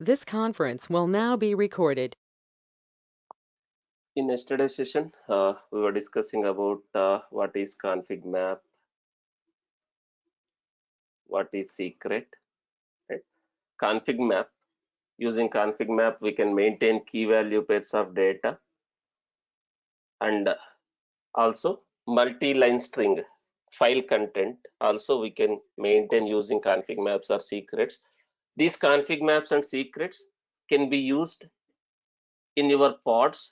This conference will now be recorded. In yesterday's session, we were discussing about what is config map, what is secret, right? Config map. Using config map, we can maintain key value pairs of data and also multi-line string file content. Also, we can maintain using config maps or secrets. These config maps and secrets can be used in your pods.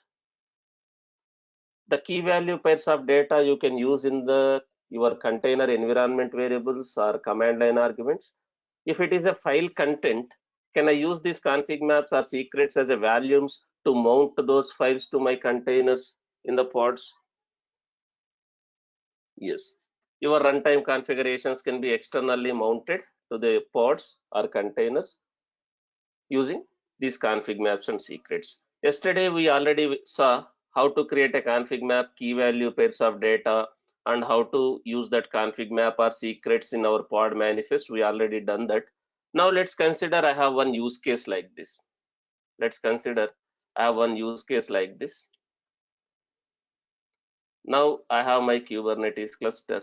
The key value pairs of data you can use in the your container environment variables or command line arguments. If it is a file content, can I use these config maps or secrets as a values to mount those files to my containers in the pods? Yes. Your runtime configurations can be externally mounted to the pods or containers using these config maps and secrets. Yesterday, we already saw how to create a config map, key value pairs of data, and how to use that config map or secrets in our pod manifest. We already done that. Now let's consider I have one use case like this. Let's consider I have one use case like this. Now I have my Kubernetes cluster.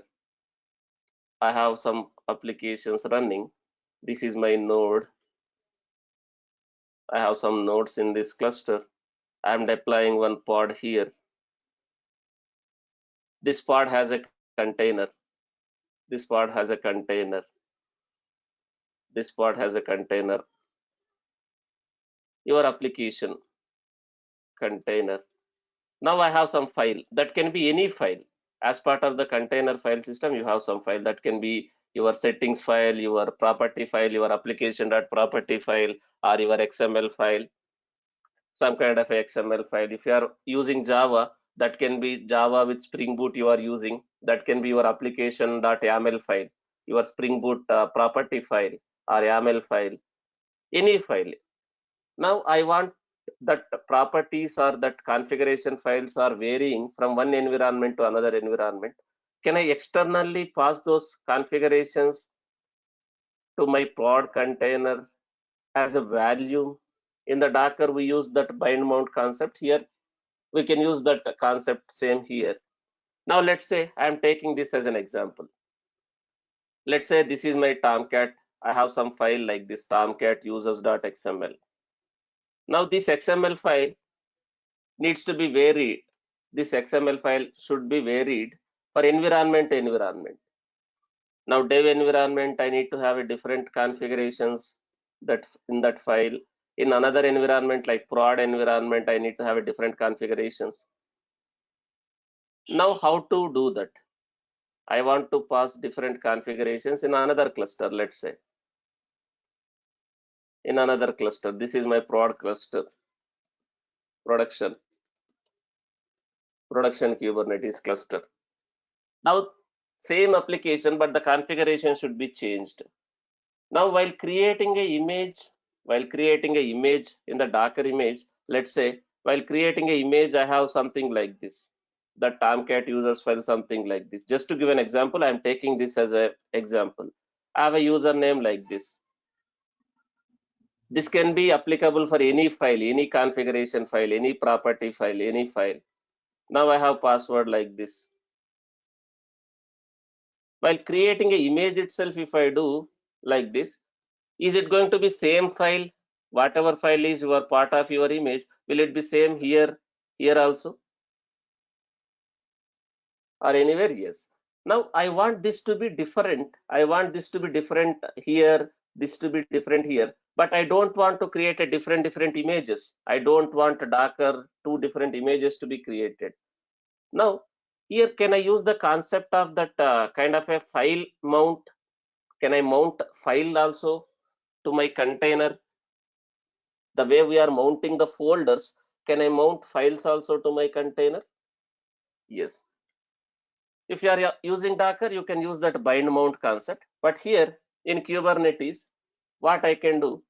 I have some applications running. This is my node. I have some nodes in this cluster. I'm deploying one pod here. This pod has a container. This pod has a container. This pod has a container. Your application container. Now I have some file that can be any file. As part of the container file system, you have some file that can be your settings file, your property file, your application.property file, or your XML file, some kind of a XML file. If you are using Java, that can be Java with Spring Boot you are using. That can be your application.yaml file, your Spring Boot property file or YAML file, any file. Now I want that properties or that configuration files are varying from one environment to another environment. Can I externally pass those configurations to my prod container as a value? In the Docker, we use that bind mount concept. Here, we can use that concept same here. Now, let's say I'm taking this as an example. Let's say this is my Tomcat. I have some file like this Tomcat users.xml. Now, this XML file needs to be varied. This XML file should be varied for environment to environment. Now dev environment, I need to have a different configurations that in that file. In another environment like prod environment, I need to have a different configurations. Now how to do that? I want to pass different configurations in another cluster, let's say. In another cluster, this is my prod cluster, production Kubernetes cluster. Now same application, but the configuration should be changed. Now while creating a image in the Docker image, let's say while creating a image, I have something like this, the Tomcat users file, something like this. Just to give an example, I'm taking this as an example. I have a username like this. This can be applicable for any file, any configuration file, any property file, any file. Now I have password like this. While creating an image itself, if I do like this, is it going to be same file? Whatever file is your part of your image, will it be same here also, or anywhere? Yes. Now I want this to be different. I want this to be different here, this to be different here, but I don't want to create a different images. I don't want Docker two different images to be created. Now here, can I use the concept of that kind of a file mount? Can I mount file also to my container? The way we are mounting the folders, can I mount files also to my container? Yes. If you are using Docker, you can use that bind mount concept. But here in Kubernetes, what I can do,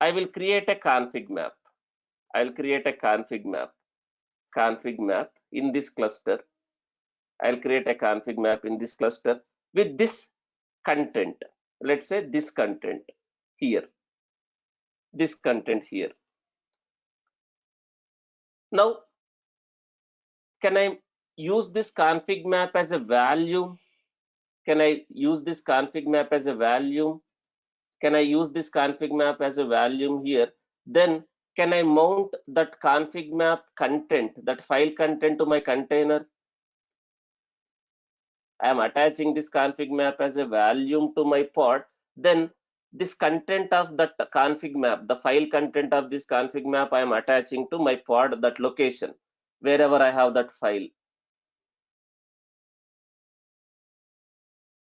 I will create a config map. I'll create a config map in this cluster. I'll create a config map in this cluster with this content. Let's say this content here. this content here. Now, can I use this config map as a value? Can I use this config map as a value? Can I use this config map as a value here? Then can I mount that config map content, that file content to my container? I am attaching this config map as a value to my pod. Then this content of that config map, the file content of this config map, I am attaching to my pod, that location, wherever I have that file.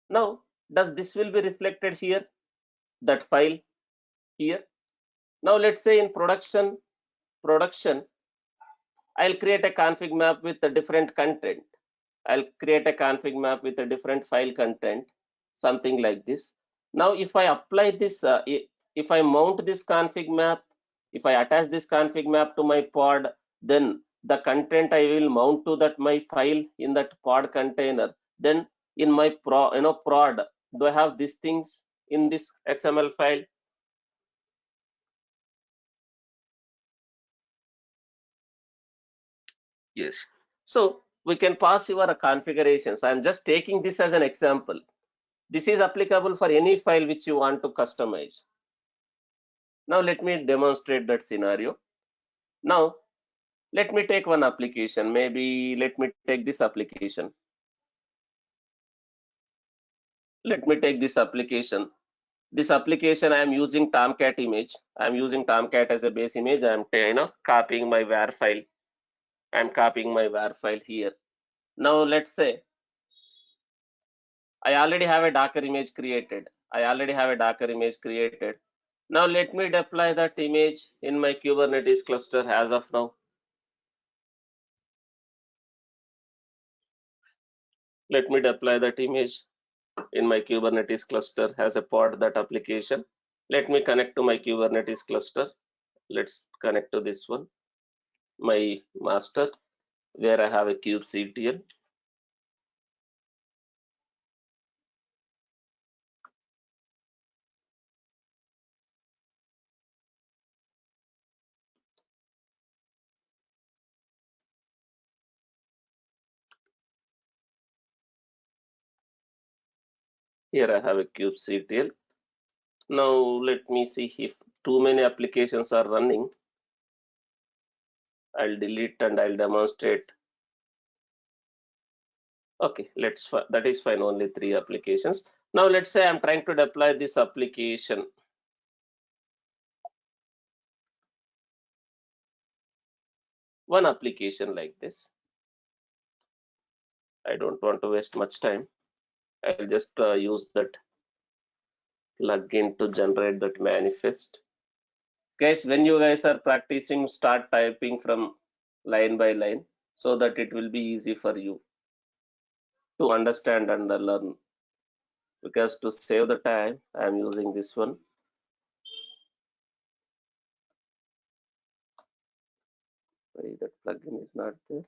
Now, does this will be reflected here, that file here? Now let's say in production, I'll create a config map with a different content. I'll create a config map with a different file content, something like this. Now, if I apply this, if I mount this config map, if I attach this config map to my pod, then the content I will mount to that my file in that pod container. Then in my prod, do I have these things in this XML file? Yes. So we can pass your configurations. I'm just taking this as an example. This is applicable for any file which you want to customize. Now let me demonstrate that scenario. Now let me take one application. Maybe let me take this application. Let me take this application. This application I am using Tomcat image. I am using Tomcat as a base image. I am copying my var file. I am copying my var file here. Now let's say I already have a Docker image created. Now let me deploy that image in my Kubernetes cluster as of now. Let me deploy that image in my Kubernetes cluster as a pod, that application. Let me connect to my Kubernetes cluster. Let's connect to this one, my master, where I have a kubectl. Here I have a kubectl. Now let me see if too many applications are running. I'll delete and I'll demonstrate. Okay, that is fine, only 3 applications. Now let's say I'm trying to deploy this application. One application like this. I don't want to waste much time. I'll just use that plugin to generate that manifest. Guys, when you guys are practicing, start typing from line by line so that it will be easy for you to understand and learn. Because to save the time, I am using this one. Sorry, that plugin is not there.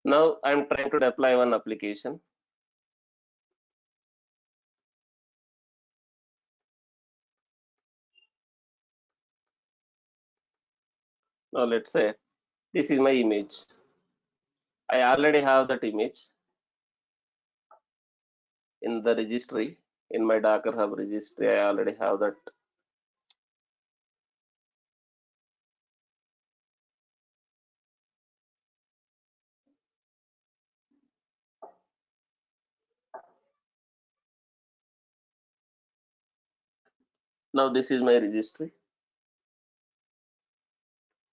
Now I'm trying to deploy one application. Now let's say this is my image. I already have that image in the registry, in my Docker Hub registry. I already have that. Now this is my registry.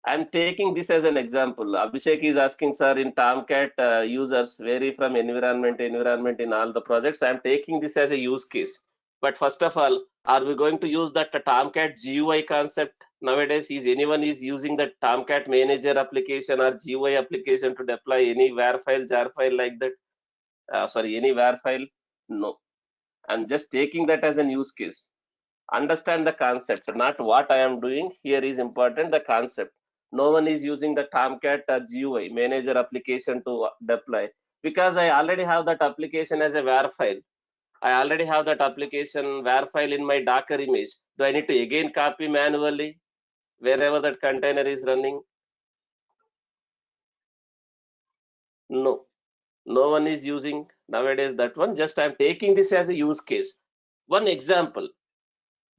I'm taking this as an example. Abhishek is asking, sir, in Tomcat users vary from environment to environment in all the projects. I'm taking this as a use case. But first of all, are we going to use that Tomcat GUI concept nowadays? Is anyone is using the Tomcat manager application or GUI application to deploy any var file, jar file like that? Sorry, any var file? No. I'm just taking that as a use case. Understand the concept, not what I am doing. Here is important, the concept. No one is using the Tomcat GUI, manager application, to deploy, because I already have that application as a WAR file. I already have that application WAR file in my Docker image. Do I need to again copy manually wherever that container is running? No, no one is using nowadays that one. Just I'm taking this as a use case. One example.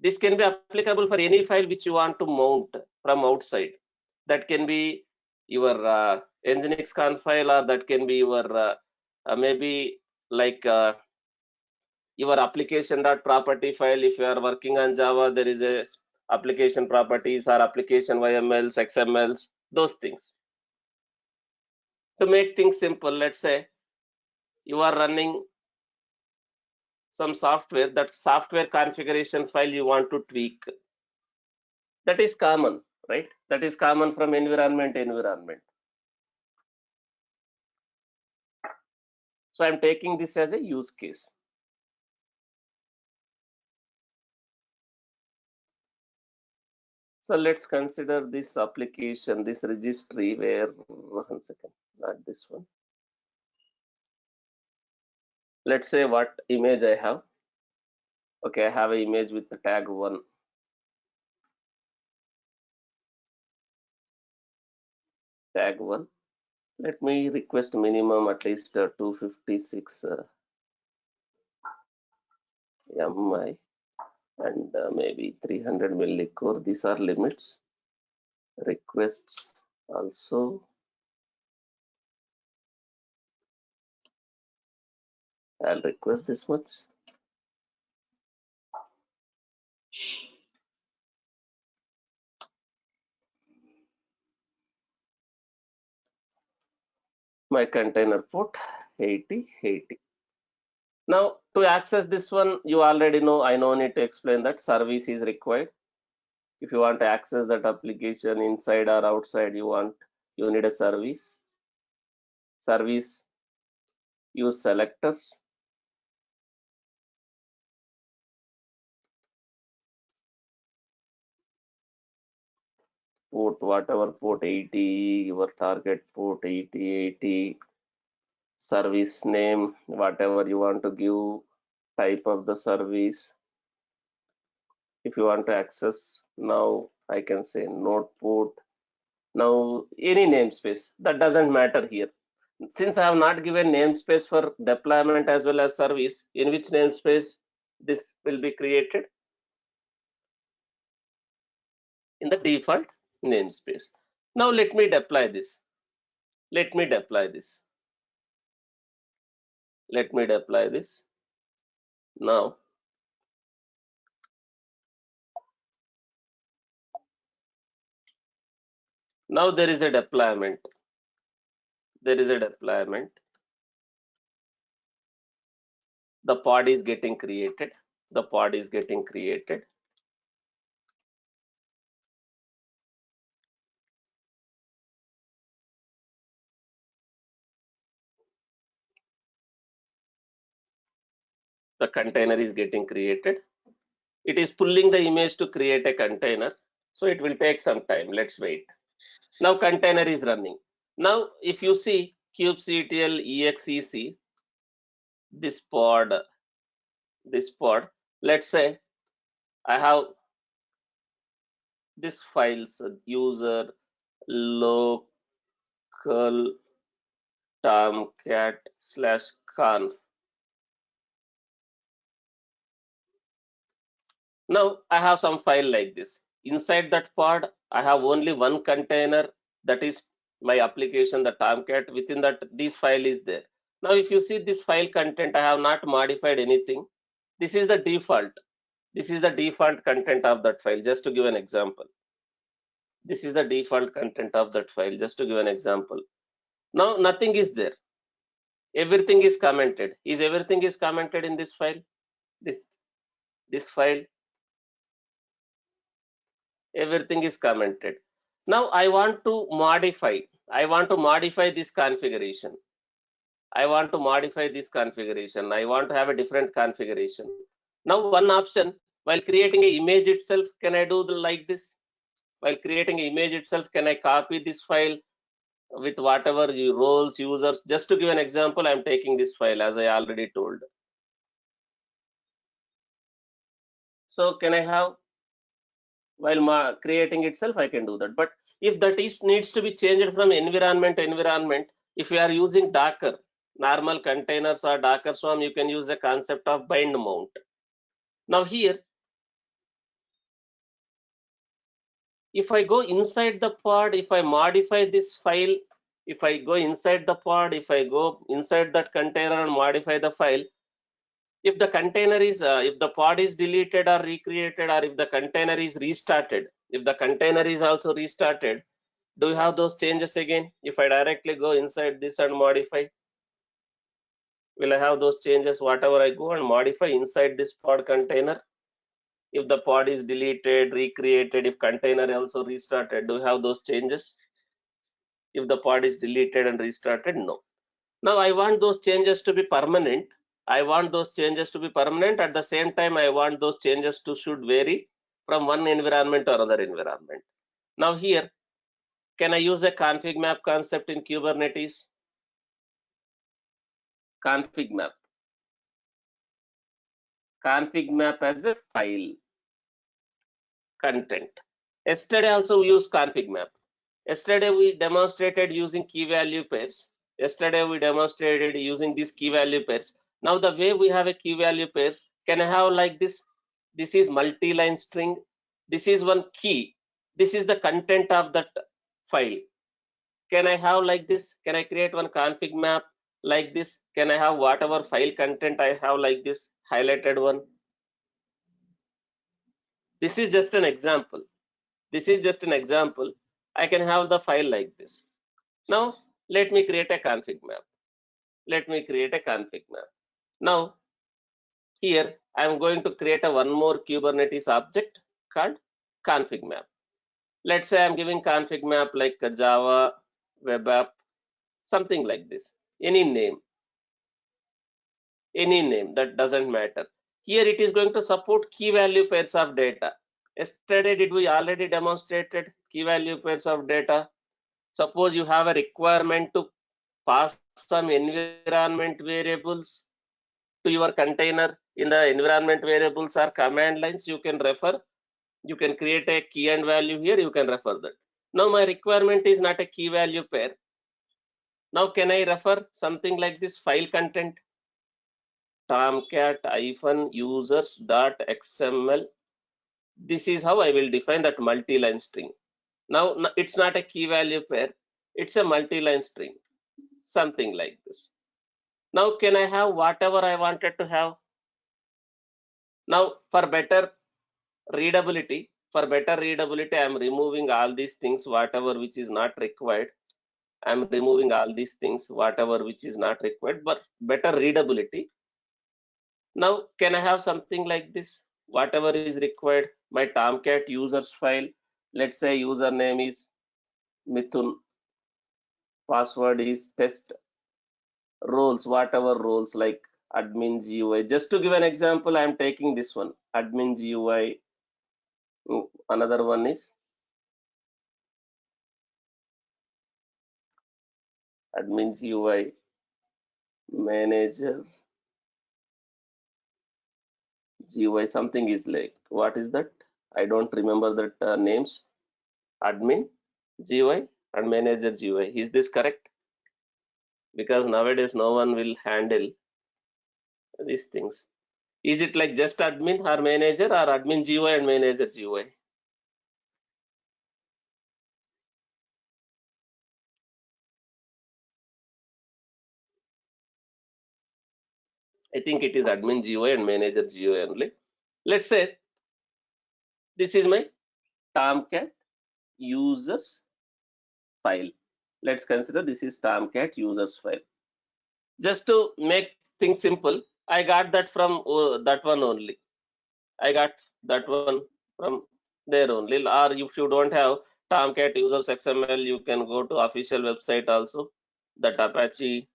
This can be applicable for any file which you want to mount from outside. That can be your Nginx conf file, or that can be your maybe like your application.property file. If you are working on Java, there is a application properties or application YMLs, XMLs, those things. To make things simple, let's say you are running some software, that software configuration file you want to tweak. That is common, right? That is common from environment to environment. So I'm taking this as a use case. So let's consider this application, this registry, where, one second, not this one. Let's say what image I have. Okay, I have an image with the tag 1. Tag 1. Let me request minimum at least 256 MI and maybe 300 millicore. These are limits. Requests also. I'll request this much. My container port 8080. Now to access this one, you already know, I no need to explain that service is required. If you want to access that application inside or outside, you need a service. Service use selectors. Port, whatever port 80, your target port 8080, service name, whatever you want to give, type of the service. If you want to access, now I can say node port. Now any namespace, that doesn't matter here. Since I have not given namespace for deployment as well as service, in which namespace this will be created? In the default namespace. Now let me deploy this. Let me deploy this. Let me deploy this. Now there is a deployment. There is a deployment. The pod is getting created. The pod is getting created. The container is getting created. It is pulling the image to create a container. So it will take some time. Let's wait. Now container is running. Now if you see kubectl exec, this pod, let's say I have this files user local tomcat/conf. Now I have some file like this. Inside that pod, I have only one container, that is my application, the Tomcat. Within that, this file is there. Now if you see this file content, I have not modified anything. This is the default. This is the default content of that file, just to give an example. This is the default content of that file, just to give an example. Now nothing is there. Everything is commented. Is everything is commented in this file? This file, everything is commented. Now I want to modify. I want to modify this configuration. I want to modify this configuration. I want to have a different configuration. Now one option, While creating an image itself, can I do like this? While creating an image itself, can I copy this file with whatever roles, users? Just to give an example, I'm taking this file as I already told. So can I have, while creating itself, I can do that. But if that is needs to be changed from environment to environment, if you are using Docker, normal containers or Docker Swarm, you can use the concept of bind mount. Now here, if I go inside the pod, if I modify this file, if I go inside the pod, if I go inside that container and modify the file, if the container is, if the pod is deleted or recreated, or if the container is restarted, if the container is also restarted, do you have those changes again? If I directly go inside this and modify, will I have those changes? Whatever I go and modify inside this pod container, if the pod is deleted, recreated, if container also restarted, do you have those changes? If the pod is deleted and restarted, no. Now I want those changes to be permanent. I want those changes to be permanent. At the same time, I want those changes to should vary from one environment to another environment. Now here, can I use a config map concept in Kubernetes? Config map. Config map as a file content. Yesterday also we used config map. Yesterday we demonstrated using key value pairs. Yesterday we demonstrated using these key value pairs. Now the way we have a key value pairs, can I have like this? This is multi-line string. This is one key. This is the content of that file. Can I have like this? Can I create one config map like this? Can I have whatever file content I have like this highlighted one? This is just an example. This is just an example. I can have the file like this. Now let me create a config map. Let me create a config map. Now here I am going to create a one more Kubernetes object called config map. Let's say I'm giving config map like a Java web app, something like this. Any name that doesn't matter. Here it is going to support key value pairs of data. Yesterday did we already demonstrated key value pairs of data? Suppose you have a requirement to pass some environment variables to your container. In the environment variables are command lines, you can refer, you can create a key and value here, you can refer that. Now my requirement is not a key value pair. Now can I refer something like this file content? Tomcat-users.xml. This is how I will define that multi-line string. Now it's not a key value pair, it's a multi-line string, something like this. Now can I have whatever I wanted to have? Now for better readability, I am removing all these things, whatever which is not required. I am removing all these things, whatever which is not required, but better readability. Now can I have something like this? Whatever is required, my Tomcat users file, let's say username is Mithun, password is test, roles, whatever roles like admin GUI. Just to give an example, I am taking this one, admin GUI. Another one is admin GUI, manager GUI, something is like, what is that? I don't remember that names. Admin GUI and manager GUI. Is this correct? Because nowadays no one will handle these things. Is it like just admin or manager, or admin GUI and manager GUI? I think it is admin GUI and manager GUI only. Let's say this is my Tomcat users file. Let's consider this is Tomcat users file. Just to make things simple, I got that from that one only. I got that one from there only. Or if you don't have Tomcat users XML, you can go to official website also. That Apache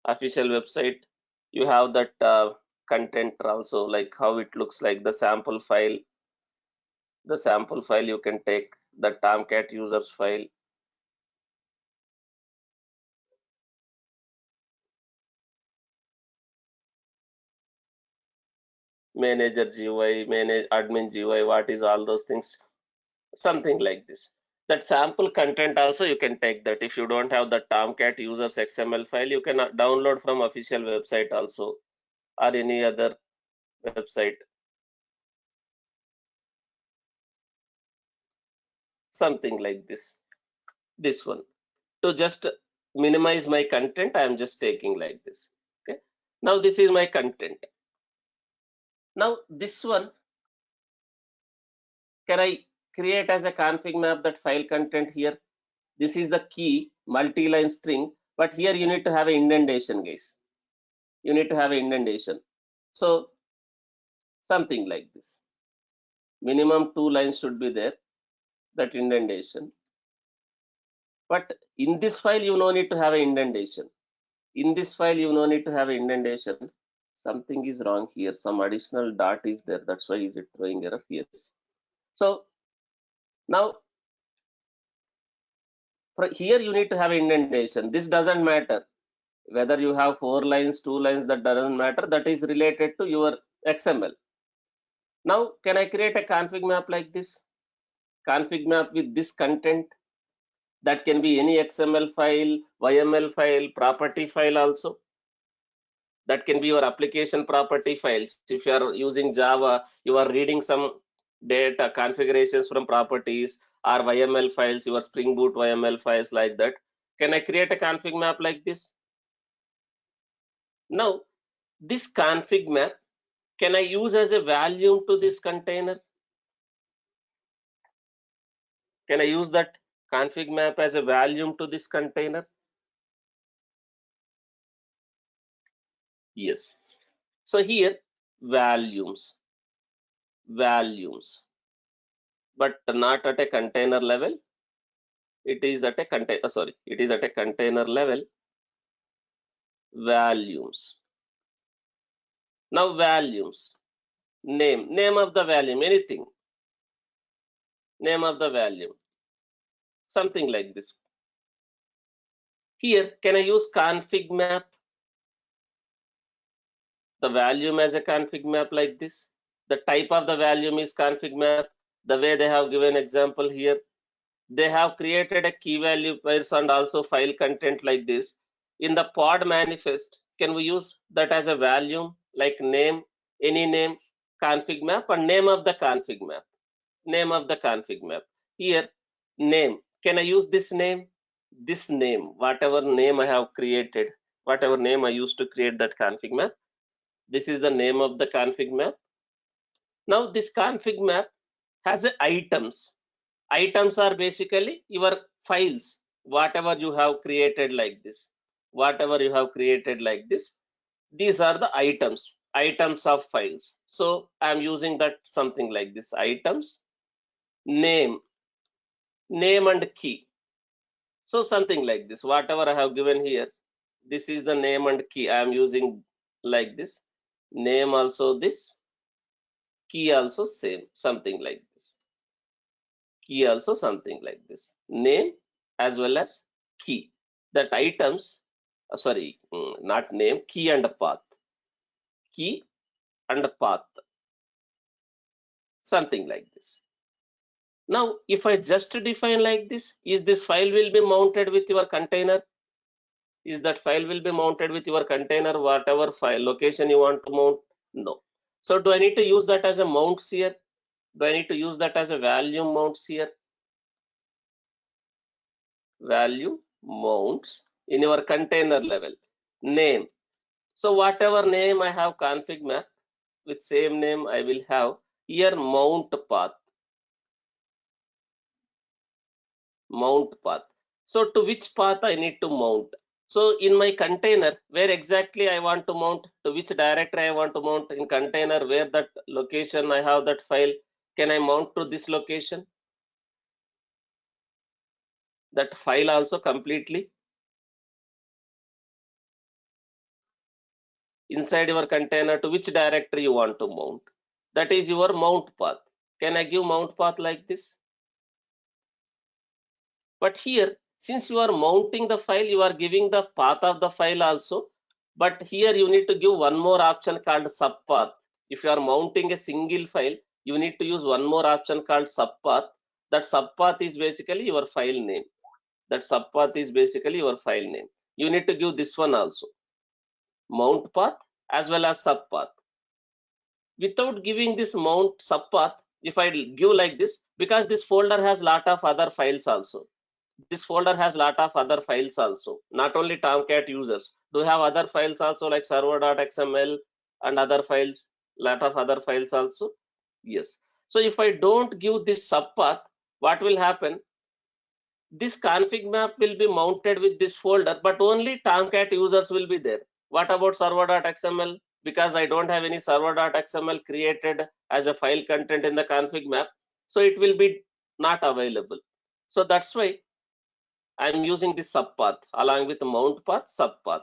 official website. You have that content also, like how it looks like the sample file. The sample file you can take the Tomcat users file. Manager GUI, manage admin GUI, what is all those things, something like this. That sample content also you can take that. If you don't have the Tomcat users XML file, you can download from official website also, or any other website, something like this. This one, to just minimize my content, I am just taking like this. Okay, now this is my content. Now this one, can I create as a config map that file content here? This is the key multi-line string, but here you need to have an indentation, guys. You need to have an indentation. So something like this. Minimum 2 lines should be there, that indentation. But in this file, you no need to have an indentation. In this file, you no need to have an indentation. Something is wrong here. Some additional dot is there. That's why is it throwing error here. So now here you need to have indentation. This doesn't matter whether you have 4 lines, 2 lines, that doesn't matter. That is related to your XML. Now, can I create a config map like this? Config map with this content. That can be any XML file, YML file, property file also. That can be your application property files. If you are using Java, you are reading some data configurations from properties, or YML files, your Spring Boot YML files, like that. Can I create a config map like this? Now, this config map, can I use as a value to this container? Can I use that config map as a value to this container? Yes. So here, values, but not at a container level. It is at a container, sorry, it is at a container level, values. Now values, name of the value, anything, name of the value, something like this. Here, can I use config map, the value as a config map like this? The type of the value is config map, the way they have given example here. They have created a key value pairs and also file content like this. In the pod manifest, can we use that as a value, like name, any name, config map, and name of the config map, name of the config map. Here, name, can I use this name, whatever name I have created, whatever name I used to create that config map, this is the name of the config map. Now this config map has items. Items are basically your files, whatever you have created like this, whatever you have created like this. These are the items of files. So I'm using that something like this, items, name and key. So something like this, whatever I have given here, this is the name and key. I am using like this, name also this, key also same, something like this, key also something like this, name as well as key. That items, sorry, not name, key and path, key and path, something like this. Now, if I just define like this, is this file will be mounted with your container? Is that file will be mounted with your container, whatever file location you want to mount? No. So do I need to use that as a mounts here? Do I need to use that as a value mounts here? Value mounts in your container level. Name. So whatever name I have config map, with same name I will have here mount path. So to which path I need to mount? So in my container, where exactly I want to mount, to which directory I want to mount in container, where that location I have that file, can I mount to this location? That file also completely. inside your container to which directory you want to mount. That is your mount path. Can I give mount path like this? But here, since you are mounting the file, you are giving the path of the file also. But here you need to give one more option called subpath. If you are mounting a single file, you need to use one more option called subpath. That subpath is basically your file name. That subpath is basically your file name. You need to give this one also, mount path as well as subpath. Without giving this mount subpath, if I give like this, because this folder has lot of other files also. This folder has lot of other files also. Not only Tomcat users do have other files also, like server.xml and other files, lot of other files also. Yes. So if I don't give this subpath, what will happen? This config map will be mounted with this folder, but only Tomcat users will be there. What about server.xml? Because I don't have any server.xml created as a file content in the config map, so it will be not available. So that's why I'm using this subpath along with mount path subpath.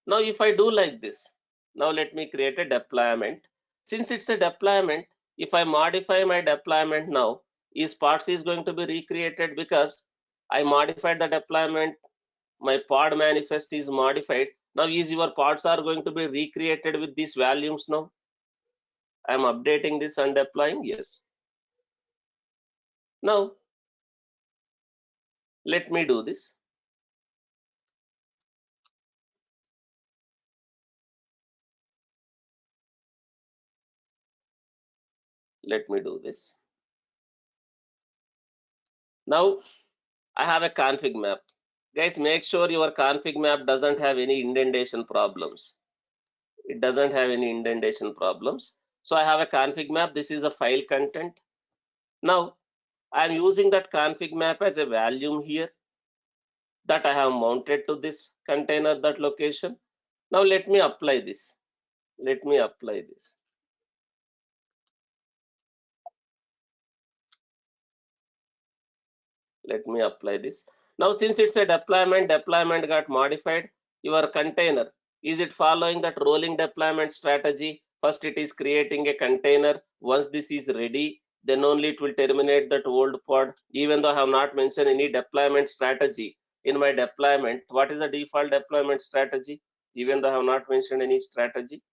Now if I do like this, now let me create a deployment. Since it's a deployment, if I modify my deployment now, is parts is going to be recreated because I modified the deployment. My pod manifest is modified. Now is your pods are going to be recreated with these values now? I'm updating this and deploying, yes. Now let me do this. Let me do this. Now I have a config map. Guys, make sure your config map doesn't have any indentation problems. It doesn't have any indentation problems. So I have a config map. This is a file content. Now I'm using that config map as a value here that I have mounted to this container, that location. Now let me apply this. Let me apply this. Let me apply this. Now since it's a deployment got modified. Your container, is it following that rolling deployment strategy? First it is creating a container. Once this is ready, then only it will terminate that old pod. Even though I have not mentioned any deployment strategy in my deployment, what is the default deployment strategy? Even though I have not mentioned any strategy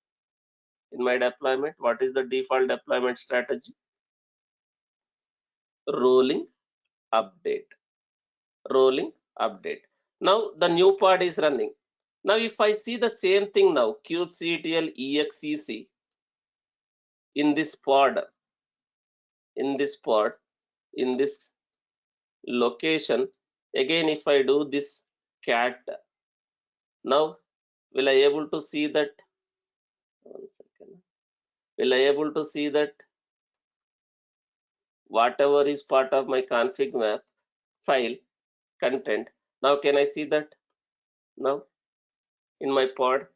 in my deployment, what is the default deployment strategy? Rolling update. Rolling update. Now the new pod is running. Now if I see the same thing now, kubectl exec in this pod, in this pod, in this location, again if I do this cat, now will I able to see that? 1 second. Will I able to see that whatever is part of my config map file content? Now can I see that now in my pod?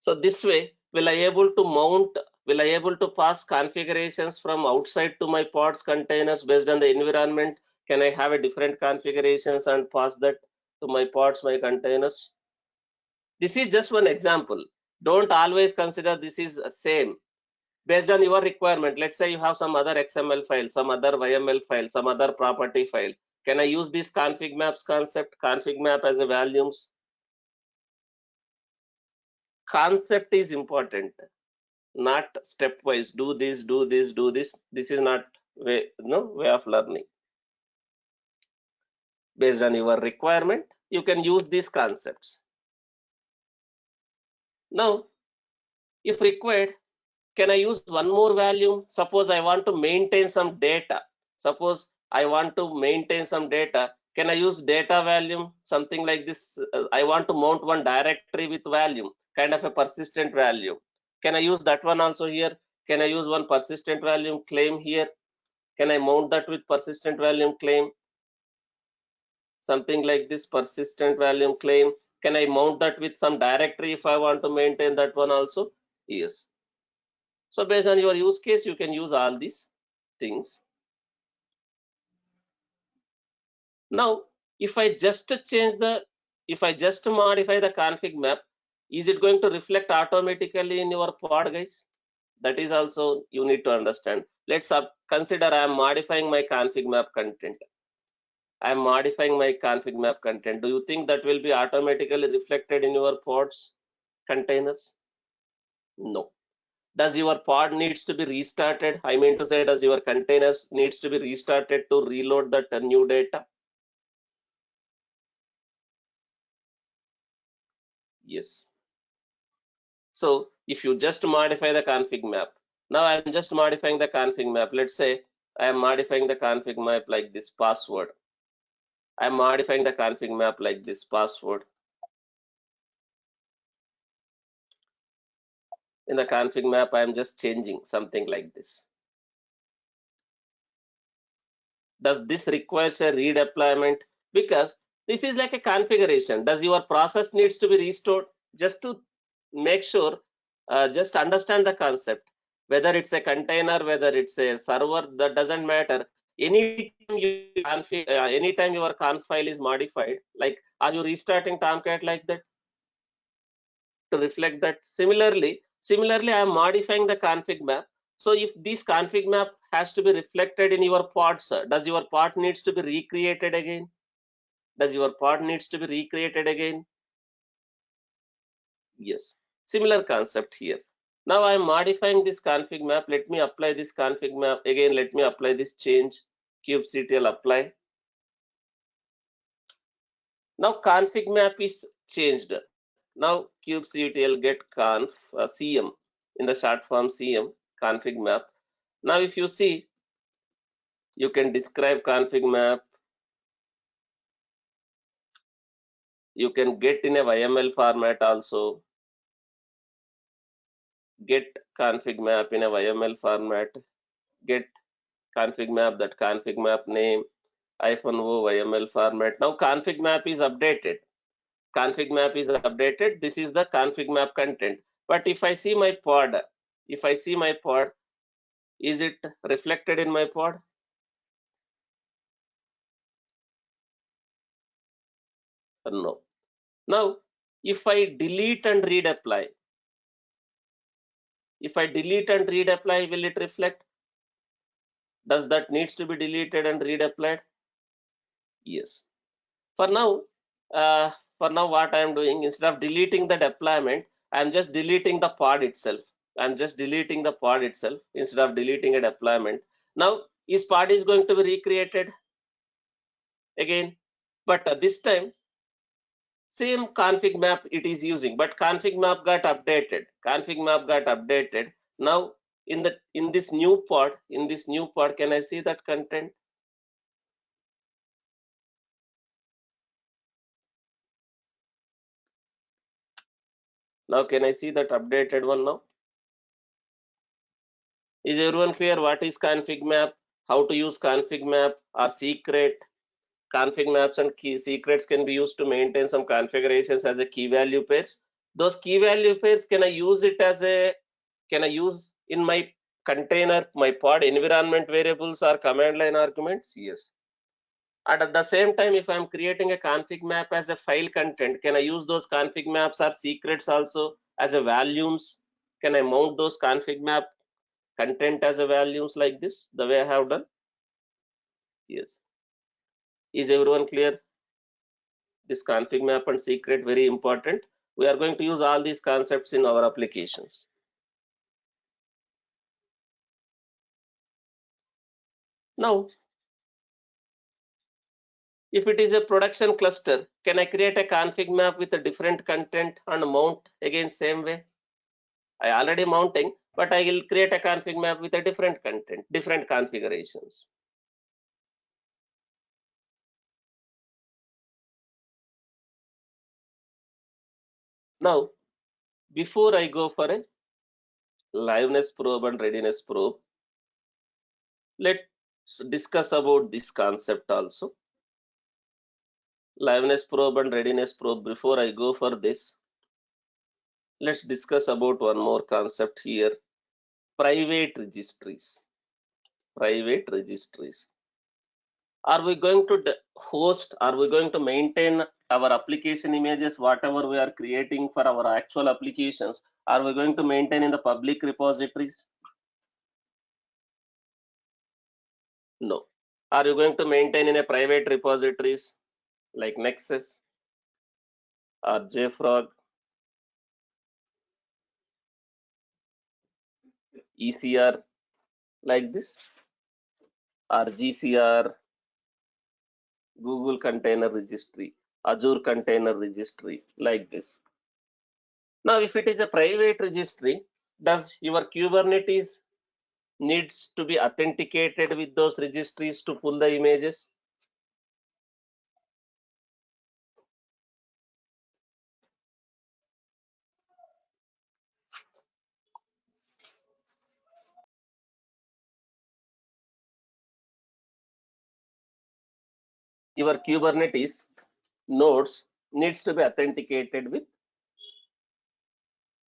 So this way, will I able to mount, will I able to pass configurations from outside to my pods containers based on the environment? Can I have a different configurations and pass that to my pods, my containers? This is just one example. Don't always consider this is same. Based on your requirement, let's say you have some other XML file, some other YML file, some other property file. Can I use this config maps concept, config map as a values? Concept is important, not stepwise. Do this, do this, do this. This is not way of learning. Based on your requirement, you can use these concepts. Now, if required, can I use one more value? Suppose I want to maintain some data. Suppose I want to maintain some data. Can I use data value? Something like this. I want to mount one directory with value, kind of a persistent value. Can I use that one also here? Can I use one persistent value claim here? Can I mount that with persistent value claim? Something like this persistent value claim. Can I mount that with some directory if I want to maintain that one also? Yes. So based on your use case, you can use all these things. Now, If I just modify the config map, is it going to reflect automatically in your pod, guys? That is also you need to understand. Let's consider I am modifying my config map content. I am modifying my config map content. Do you think that will be automatically reflected in your pods containers? No. Does your pod needs to be restarted? I mean to say, does your containers needs to be restarted to reload that new data? Yes. So if you just modify the config map, now I'm just modifying the config map. Let's say I am modifying the config map like this password. I'm modifying the config map like this password. In the config map, I'm just changing something like this. Does this requires a redeployment? Because this is like a configuration. Does your process needs to be restored? Just to make sure, just understand the concept. Whether it's a container, whether it's a server, that doesn't matter. Anytime your conf file is modified, like are you restarting Tomcat like that to reflect that? Similarly, I am modifying the config map. So if this config map has to be reflected in your pods, does your pod needs to be recreated again? Does your pod needs to be recreated again? Yes. Similar concept here. Now I am modifying this config map. Let me apply this config map again. Let me apply this change kubectl apply. Now config map is changed. Now kubectl get conf cm in the short form cm config map. Now if you see, you can describe config map. You can get in a YML format also. Get config map in a YML format. Get config map, that config map name -o YML format. Now config map is updated. Config map is updated. This is the config map content. But if I see my pod, is it reflected in my pod? No. Now, if I delete and redeploy, will it reflect? Does that needs to be deleted and redeployed? Yes. For now, what I am doing, instead of deleting the deployment, I am just deleting the pod itself. Instead of deleting a deployment. Now, is pod is going to be recreated again, but this time same config map it is using, but config map got updated. Now in this new pod, can I see that content? Now can I see that updated one now? Is everyone clear what is config map, how to use config map or secret? Config maps and key secrets can be used to maintain some configurations as a key value pairs. Those key value pairs, can I use in my container, my pod environment variables or command line arguments? Yes. And at the same time, if I'm creating a config map as a file content, can I use those config maps or secrets also as a values? Can I mount those config map content as a values like this, the way I have done? Yes. Is everyone clear? This config map and secret very important. We are going to use all these concepts in our applications. Now, if it is a production cluster, can I create a config map with a different content and mount again same way? I already mounting, but I will create a config map with a different content, different configurations. Now, before I go for a liveness probe and readiness probe, let's discuss about this concept also. Liveness probe and readiness probe. Before I go for this, let's discuss about one more concept here: private registries. Are we going to host, are we going to maintain our application images, whatever we are creating for our actual applications, are we going to maintain in the public repositories? No. Are you going to maintain in a private repositories like Nexus or JFrog, ECR, like this, or GCR, Google Container Registry, Azure Container Registry, like this? Now, if it is a private registry, does your Kubernetes needs to be authenticated with those registries to pull the images? Your Kubernetes nodes needs to be authenticated with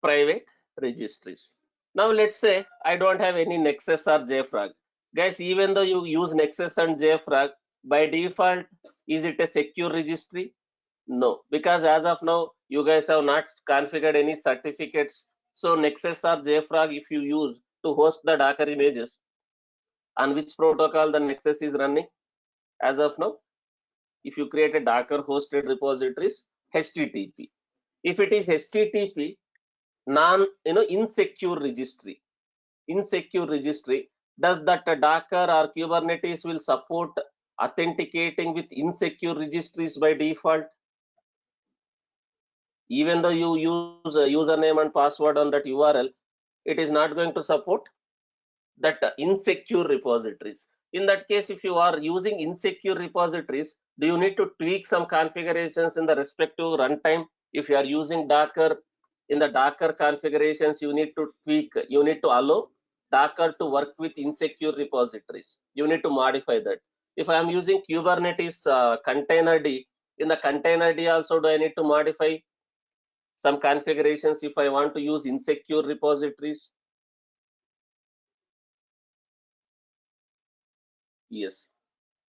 private registries. Now let's say I don't have any Nexus or JFrog. Guys, even though you use Nexus and JFrog, by default, is it a secure registry? No, because as of now, you guys have not configured any certificates. So Nexus or JFrog, if you use to host the Docker images, on which protocol the Nexus is running? As of now, if you create a Docker hosted repositories, HTTP. If it is HTTP, insecure registry, does that Docker or Kubernetes will support authenticating with insecure registries by default? Even though you use a username and password on that URL, it is not going to support that insecure repositories. In that case, if you are using insecure repositories, do you need to tweak some configurations in the respective runtime? If you are using Docker, in the Docker configurations, you need to tweak, you need to allow Docker to work with insecure repositories. You need to modify that. If I am using Kubernetes containerd, in the containerd also, do I need to modify some configurations if I want to use insecure repositories? Yes.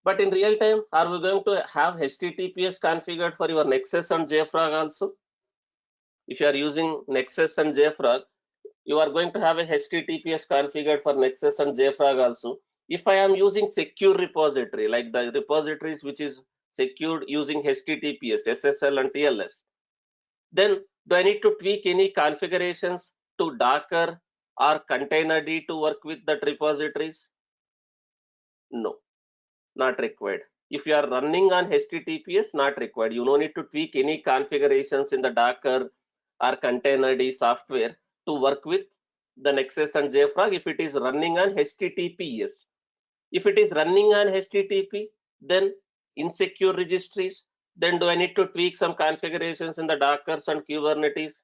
But in real time, are we going to have HTTPS configured for your Nexus and JFrog also? If you are using Nexus and JFrog, you are going to have a HTTPS configured for Nexus and JFrog also. If I am using secure repository, like the repositories which is secured using HTTPS, SSL and TLS, then do I need to tweak any configurations to Docker or containerd to work with that repositories? No. Not required. If you are running on HTTPS, not required. You don't need to tweak any configurations in the Docker or containerd software to work with the Nexus and JFrog if it is running on HTTPS. If it is running on HTTP, then insecure registries, then do I need to tweak some configurations in the Dockers and Kubernetes?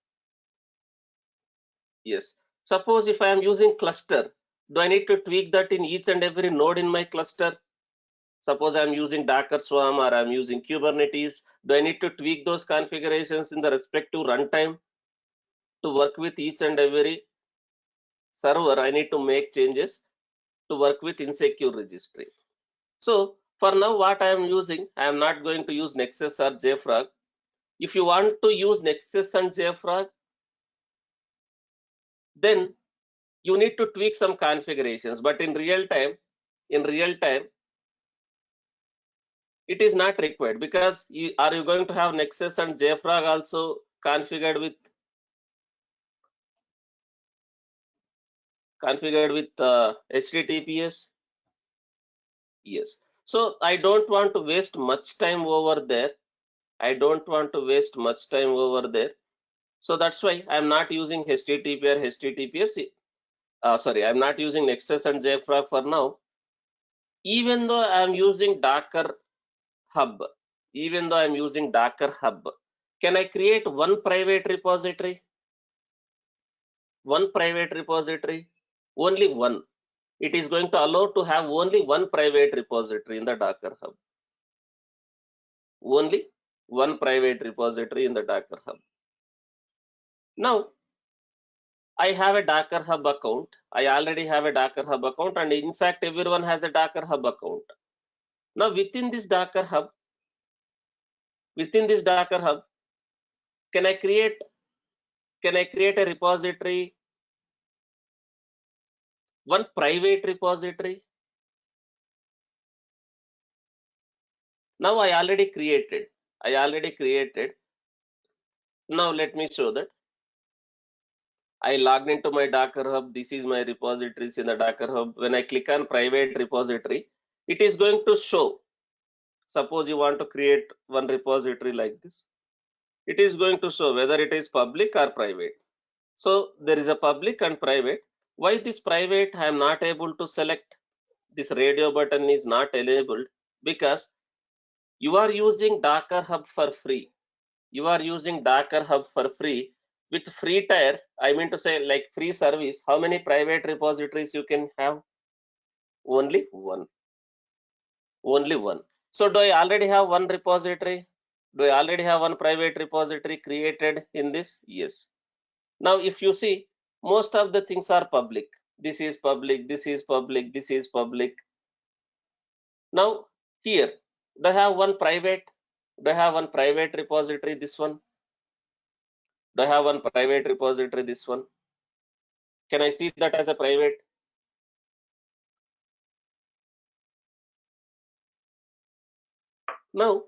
Yes. Suppose if I am using cluster, do I need to tweak that in each and every node in my cluster? Suppose I'm using Docker Swarm or I'm using Kubernetes. Do I need to tweak those configurations in the respective runtime to work with each and every server? I need to make changes to work with insecure registry. So for now, what I am using, I am not going to use Nexus or JFrog. If you want to use Nexus and JFrog, then you need to tweak some configurations. But in real time, it is not required because are you going to have Nexus and JFrog also configured with HTTPS? Yes. So I don't want to waste much time over there. So that's why I'm not using HTTP or HTTPS. Sorry, I'm not using Nexus and JFrog for now. Even though I'm using Docker Hub, can I create one private repository? Only one. It is going to allow to have only one private repository in the Docker Hub. Only one private repository in the Docker Hub. Now, I have a Docker Hub account. I already have a Docker Hub account, and in fact, everyone has a Docker Hub account. Now within this Docker Hub, can I create a repository, one private repository? Now I already created. Now let me show that. I logged into my Docker Hub. This is my repositories in the Docker Hub. When I click on private repository, it is going to show. Suppose you want to create one repository like this. It is going to show whether it is public or private. So there is a public and private. Why this private I am not able to select? This radio button is not enabled because you are using Docker Hub for free. With free tier, I mean to say like free service. How many private repositories you can have? Only one. So do I already have one repository? Do I already have one private repository created in this? Yes. Now if you see, most of the things are public. This is public, this is public, this is public. Now here, do I have one private? Do I have one private repository? This one. Do I have one private repository? This one. Can I see that as a private? Now,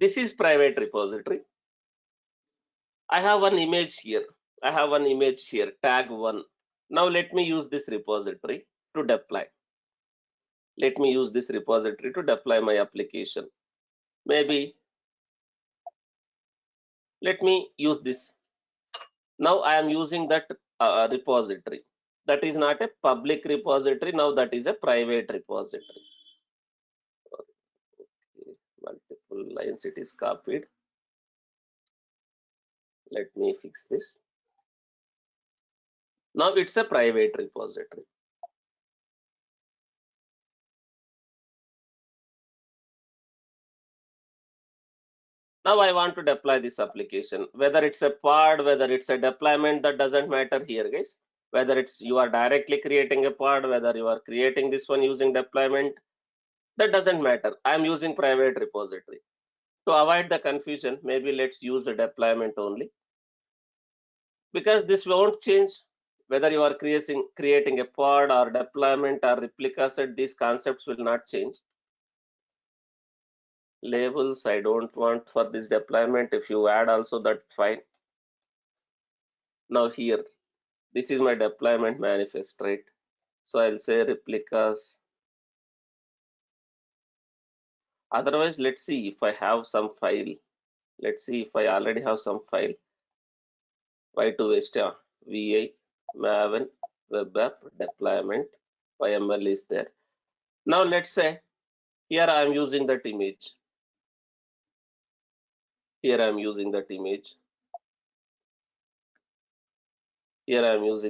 this is private repository. I have one image here. Tag 1. Now let me use this repository to deploy. My application. Maybe let me use this. Now I am using that repository. That is not a public repository. Now that is a private repository. Okay. Multiple lines it is copied. Let me fix this. Now it's a private repository. Now I want to deploy this application. Whether it's a pod, whether it's a deployment, that doesn't matter here, guys. Whether it's you are directly creating a pod, whether you are creating this one using deployment, that doesn't matter. I'm using private repository. To avoid the confusion, maybe let's use a deployment only. Because this won't change whether you are creating a pod or deployment or replica set, these concepts will not change. Labels I don't want for this deployment. If you add also, that's fine. Now here, this is my deployment manifest, right? So I'll say replicas. Otherwise, let's see if I have some file. Let's see if I already have some file. Why to waste? VI maven web app deployment YML is there. Now let's say here I am using that image. Here I am using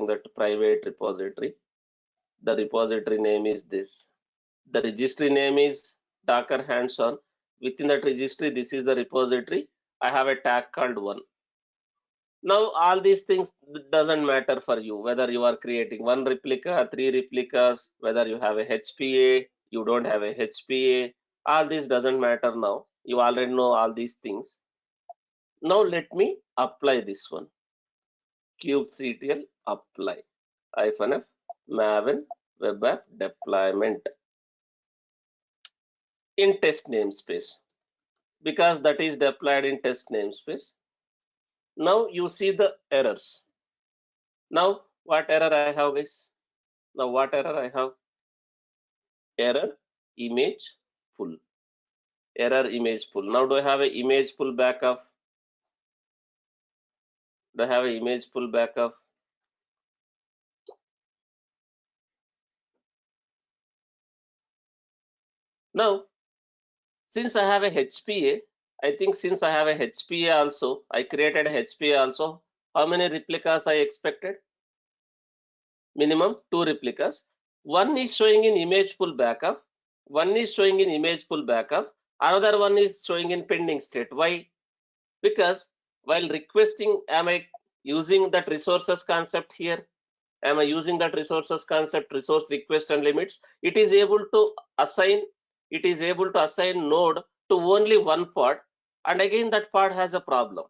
that private repository. The repository name is this. The registry name is Docker hands-on. Within that registry, this is the repository. I have a tag called 1. Now all these things doesn't matter for you, whether you are creating one replica, 3 replicas, whether you have a HPA, you don't have a HPA, all this doesn't matter now. You already know all these things. Now let me apply this one. kubectl apply -f maven web app deployment in test namespace, because that is deployed in test namespace. Now you see the errors. Now what error I have, guys? Error image full. Now do I have an image full backup? Now since I have a HPA, also, I created a HPA also. How many replicas I expected? Minimum 2 replicas. One is showing in image full backup. Another one is showing in pending state. Why? Because while requesting, am I using that resources concept here? Am I using that resources concept, resource request and limits? It is able to assign, node to only one pod, and again that pod has a problem.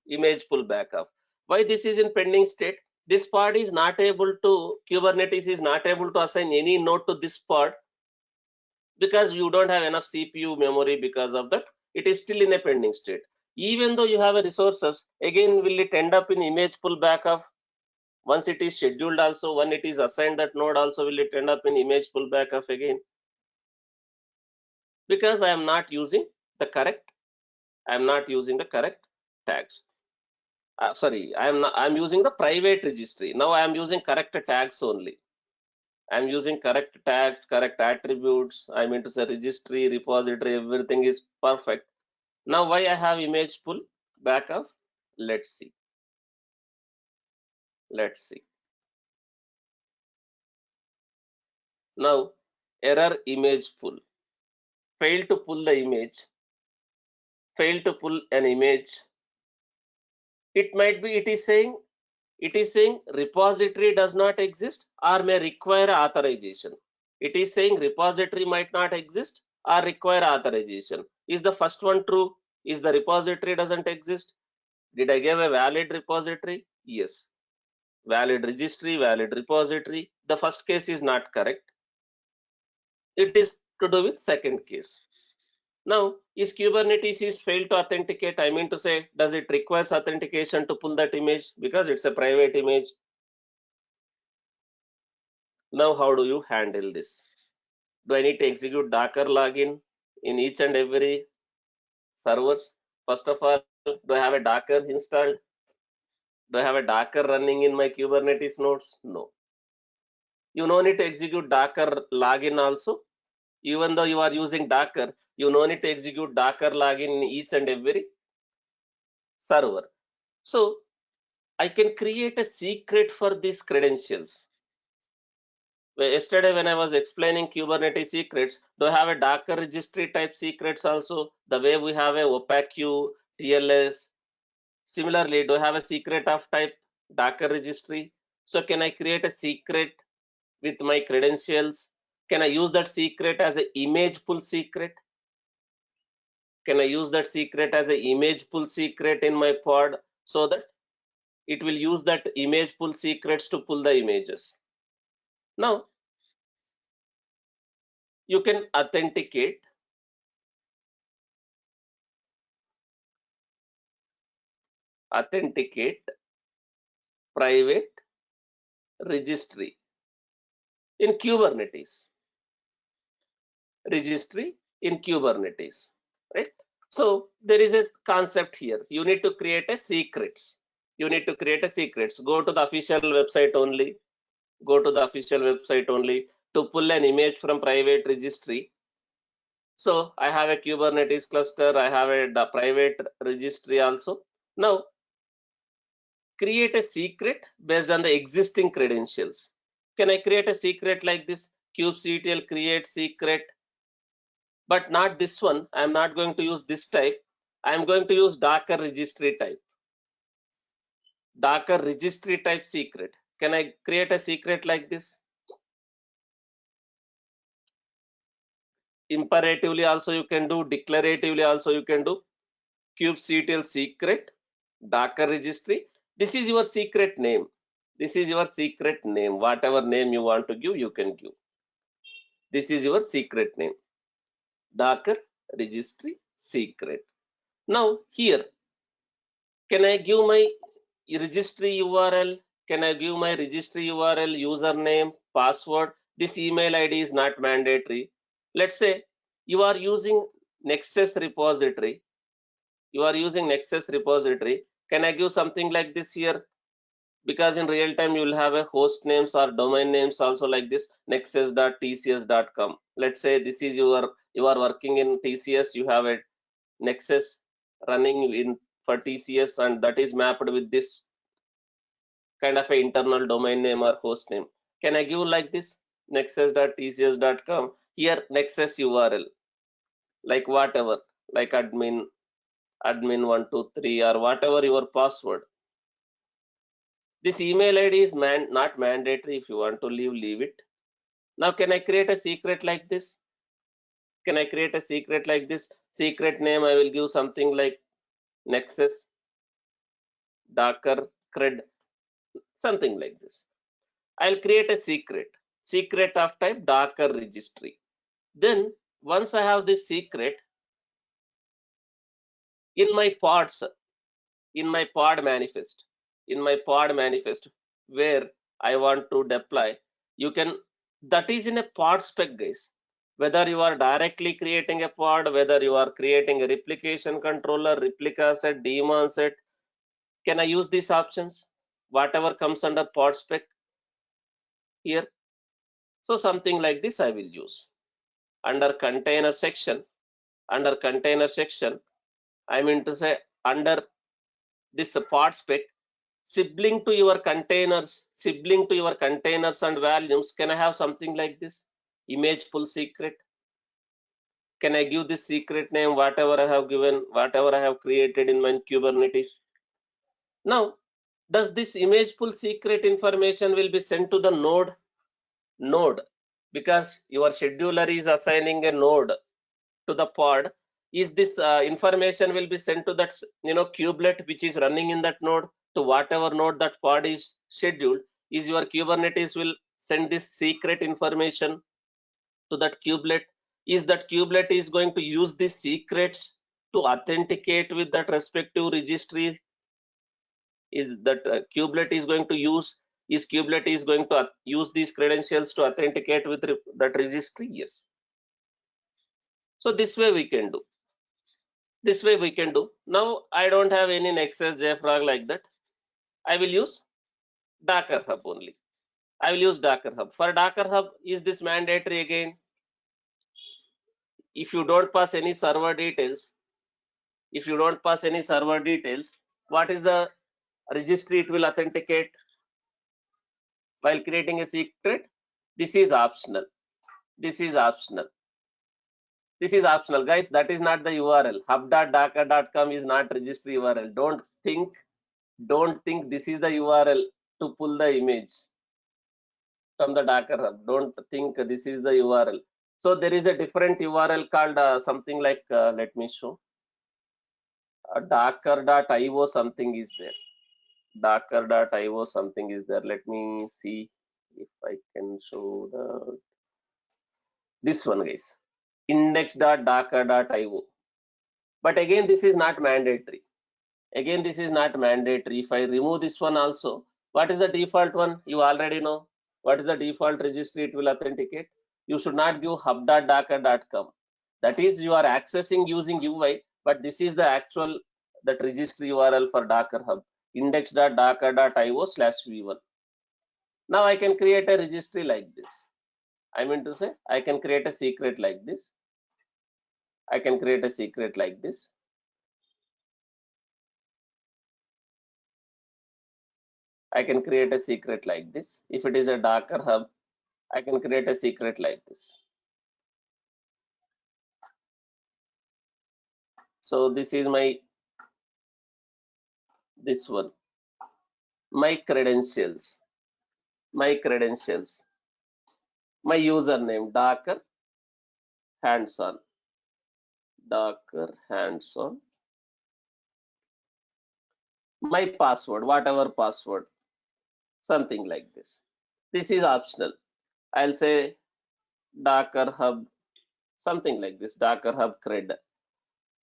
Image pull backup. Why this is in pending state? This pod is not able to, Kubernetes is not able to assign any node to this pod because you don't have enough CPU memory. Because of that, it is still in a pending state. Even though you have a resources, again will it end up in image pull backup? Once it is scheduled also, when it is assigned that node also, will it end up in image pull backup again? Because I am not using the correct tags. Sorry, I'm using the private registry. Now I am using correct tags only. I'm using correct tags, correct attributes. I mean to say registry, repository, everything is perfect. Now why I have image pull backup? Let's see. Now error image pull. Failed to pull the image. Failed to pull an image. It might be, it is saying repository does not exist or may require authorization. It is saying repository might not exist or require authorization. Is the first one true? Is the repository doesn't exist? Did I give a valid repository? Yes. Valid registry, valid repository. The first case is not correct. It is to do with second case. Now, is Kubernetes is failed to authenticate? I mean to say, does it requires authentication to pull that image? Because it's a private image. Now, how do you handle this? Do I need to execute Docker login in each and every servers? First of all, do I have a Docker installed? Do I have a Docker running in my Kubernetes nodes? No. You no need to execute Docker login also. Even though you are using Docker, you no need to execute Docker login in each and every server. So I can create a secret for these credentials. Yesterday when I was explaining Kubernetes secrets, do I have a Docker registry type secrets also? The way we have a OPAQ, TLS. Similarly, do I have a secret of type Docker registry? So can I create a secret with my credentials? Can I use that secret as an image pull secret? Can I use that secret as an image pull secret in my pod so that it will use that image pull secrets to pull the images? Now, you can authenticate private registry in Kubernetes. Right? So there is a concept here. You need to create a secrets. Go to the official website only. To pull an image from private registry. So I have a Kubernetes cluster. I have the private registry also. Now create a secret based on the existing credentials. Can I create a secret like this? kubectl create secret, but not this one. I'm not going to use this type. I'm going to use Docker registry type. Secret. Can I create a secret like this? Imperatively also you can do, declaratively also you can do. kubectl secret Docker registry. This is your secret name. Whatever name you want to give, you can give. This is your secret name. Docker registry secret. Now here, can I give my registry URL? Can I give my registry URL, username, password? This email ID is not mandatory. Let's say you are using Nexus repository. Can I give something like this here? Because in real time you will have a host names or domain names also like this, nexus.tcs.com. Let's say this is you are working in TCS, you have a Nexus running in for TCS, and that is mapped with this kind of a internal domain name or host name. Can I give like this, nexus.tcs.com? Here Nexus URL, like whatever, like admin 123 or whatever your password. This email ID is not mandatory. If you want to leave it. Now, can I create a secret like this? Can I create a secret like this? Secret name, I will give something like Nexus, Docker, Cred, something like this. I'll create a secret of type Docker registry. Then once I have this secret in my pods, in my pod manifest, where I want to deploy, you can, that is in a pod spec, guys. Whether you are directly creating a pod, whether you are creating a replication controller, replica set, daemon set, can I use these options? Whatever comes under pod spec here. So something like this I will use. Under container section, I mean to say under this pod spec, sibling to your containers and volumes, can I have something like this? Image pull secret. Can I give this secret name, whatever I have given, whatever I have created in my Kubernetes? Now, does this image pull secret information will be sent to the node, because your scheduler is assigning a node to the pod. Is this information will be sent to that kubelet which is running in that node, to whatever node that pod is scheduled? Is your Kubernetes will send this secret information to that kubelet? Is that kubelet is going to use these secrets to authenticate with that respective registry? Is that kubelet is going to use, is kubelet is going to use these credentials to authenticate with that registry? Yes. So this way we can do. Now I don't have any Nexus JFrog like that. I will use Docker Hub only. For Docker Hub, is this mandatory again? If you don't pass any server details, what is the registry it will authenticate while creating a secret? This is optional. Guys. That is not the URL. hub.docker.com is not registry URL. Don't think this is the URL to pull the image from the Docker Hub. Don't think this is the URL. So there is a different URL called something like, let me show, docker.io something is there. Docker.io something is there. Let me see if I can show this one, guys. Index.docker.io. But again, this is not mandatory. If I remove this one also, what is the default one? You already know. What is the default registry it will authenticate? You should not give hub.docker.com. That is, you are accessing using UI, but this is the actual that registry URL for Docker Hub, index.docker.io/v1. Now I can create a registry like this. I mean to say, I can create a secret like this. I can create a secret like this. If it is a Docker Hub, I can create a secret like this. So this is this one, my credentials, my username, Docker hands-on, my password, whatever password, something like this. This is optional. I'll say Docker Hub, something like this, Docker Hub cred.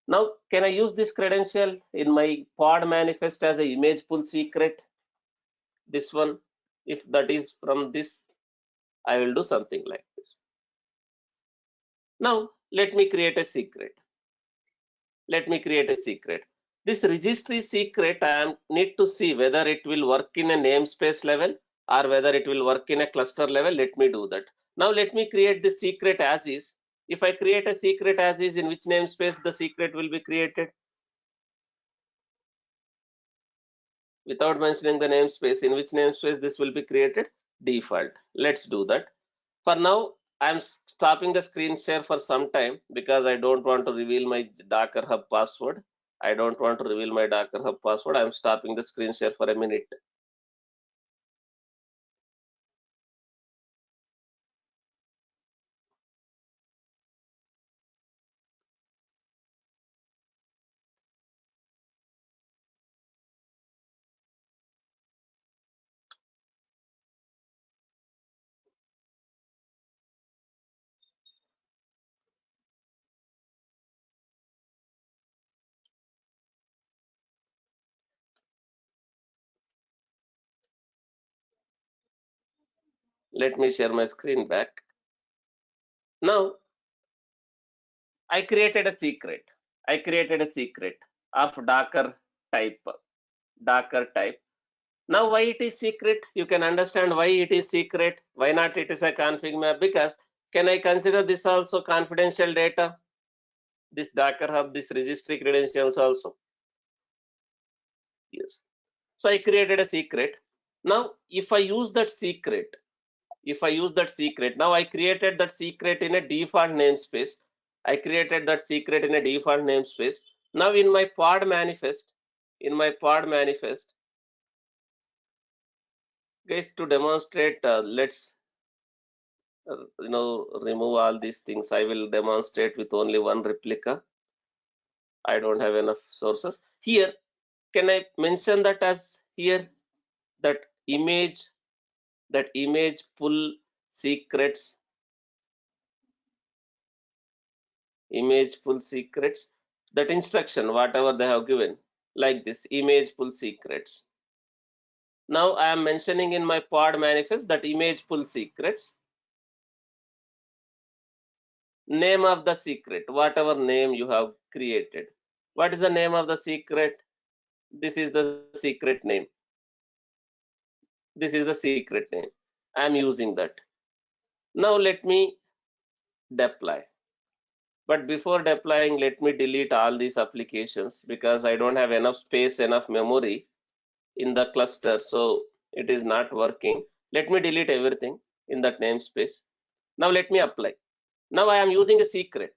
Now, can I use this credential in my pod manifest as an image pull secret? This one, if that is from this, I will do something like this. Now, let me create a secret. This registry secret, I need to see whether it will work in a namespace level or whether it will work in a cluster level. Let me do that. Now, let me create the secret as is. If I create a secret as is, in which namespace the secret will be created? Without mentioning the namespace, in which namespace this will be created? Default. Let's do that. For now, I'm stopping the screen share for some time because I don't want to reveal my Docker Hub password. I'm stopping the screen share for a minute. Let me share my screen back. Now I created a secret. I created a secret of type. Darker type. Now why it is secret? You can understand why it is secret. Why not it is a config map? Because can I consider this also confidential data? This Docker Hub, this registry credentials also. Yes. So I created a secret. Now if I use that secret, now I created that secret in a default namespace. I created that secret in a default namespace. Now in my pod manifest, guys, to demonstrate, let's remove all these things. I will demonstrate with only one replica. I don't have enough sources here. Can I mention that as here, that image pull secrets, that instruction whatever they have given, like this image pull secrets. Now I am mentioning in my pod manifest that image pull secrets, name of the secret, whatever name you have created. What is the name of the secret? This is the secret name. I am using that. Now let me deploy. But before deploying, let me delete all these applications because I don't have enough space, enough memory in the cluster, so it is not working. Let me delete everything in that namespace. Now let me apply. Now I am using a secret.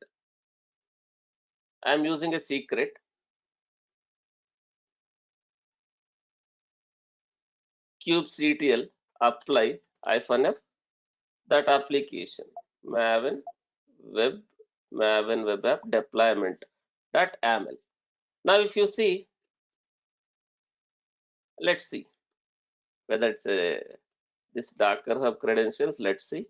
Kubectl apply -f that application maven web app deployment .aml. Now if you see, let's see whether it's this Docker Hub credentials. Let's see.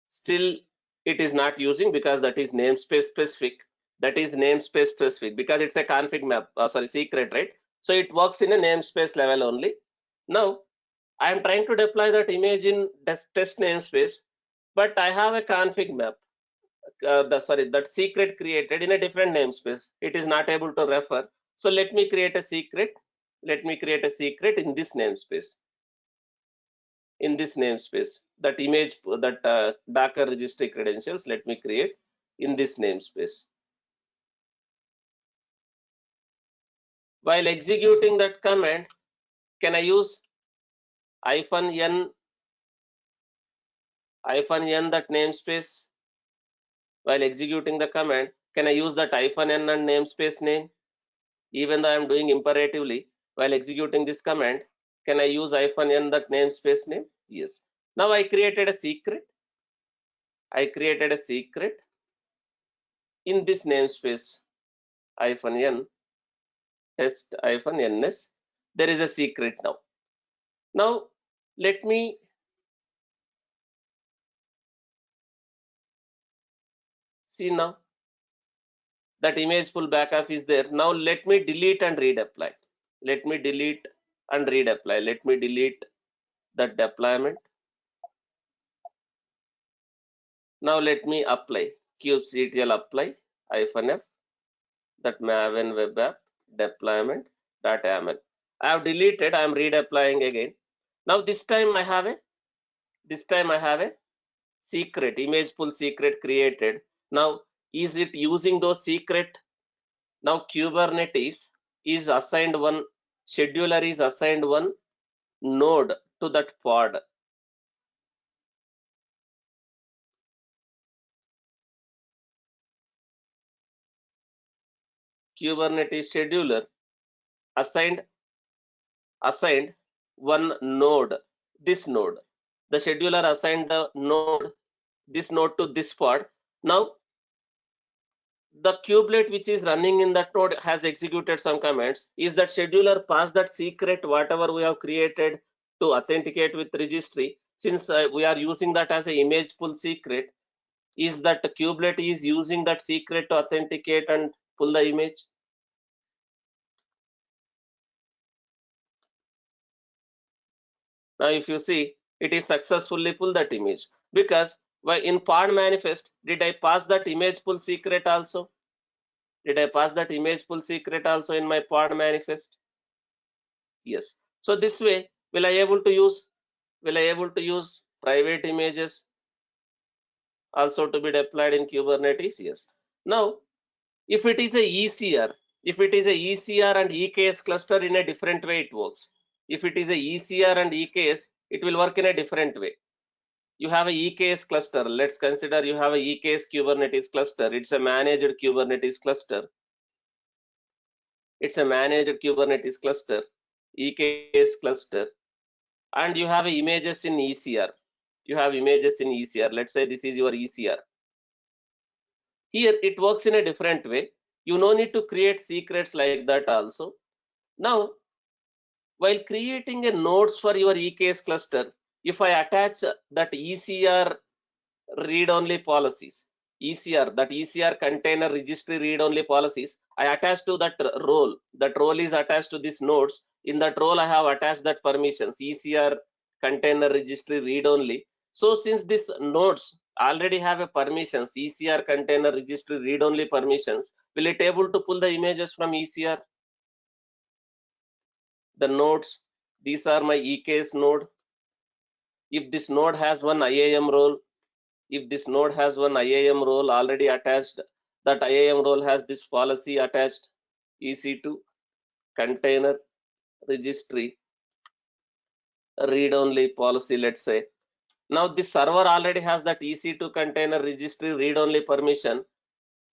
Still it is not using because that is namespace specific. Because it's a config map, secret, right? So it works in a namespace level only. Now I am trying to deploy that image in test namespace, but I have a config map, that secret created in a different namespace. It is not able to refer. So let me create a secret. In this namespace. That image, that Docker registry credentials, let me create in this namespace. While executing that command, can I use -n that namespace? While executing the command, can I use that -n and namespace name? Even though I am doing imperatively, while executing this command, can I use -n that namespace name? Yes. Now I created a secret. In this namespace -n test -ns. There is a secret now. Now let me see now that image pull backup is there. Now let me delete and redeploy. Let me delete that deployment. Now let me apply kubectl apply -f that maven web app deployment .aml. I have deleted. I am redeploying again. Now this time I have a secret, image pull secret created. Now is it using those secret? Now Kubernetes is assigned one scheduler, is assigned one node to that pod. Kubernetes scheduler assigned one node, this node. The scheduler assigned this node to this pod. Now the kubelet which is running in that node has executed some commands. Is that scheduler pass that secret whatever we have created to authenticate with registry? Since we are using that as an image pull secret, is that the kubelet is using that secret to authenticate and pull the image? Now if you see, It is successfully pull that image, because why in pod manifest did I pass that image pull secret also? Did I pass that image pull secret also in my pod manifest? Yes. So this way, will I able to use private images also to be deployed in Kubernetes? Yes. Now, if it is a ECR, if it is a ECR and EKS cluster, in a different way it works. If it is a ECR and EKS, it will work in a different way. You have a EKS cluster. Let's consider you have a EKS Kubernetes cluster. It's a managed Kubernetes cluster. It's a managed Kubernetes cluster, EKS cluster, and you have images in ECR. You have images in ECR. Let's say this is your ECR. Here it works in a different way. You no need to create secrets like that also. Now, while creating a nodes for your EKS cluster, if I attach that ECR read-only policies, that ECR container registry read-only policies, I attach to that role. That role is attached to these nodes. In that role, I have attached that permissions, ECR container registry read-only. So since these nodes already have a permissions, ECR container registry read-only permissions, will it able to pull the images from ECR? The nodes, these are my EKS node. If this node has one IAM role, if this node has one IAM role already attached, that IAM role has this policy attached, EC2 container registry read-only policy, let's say. Now this server already has that EC2 container registry read-only permission.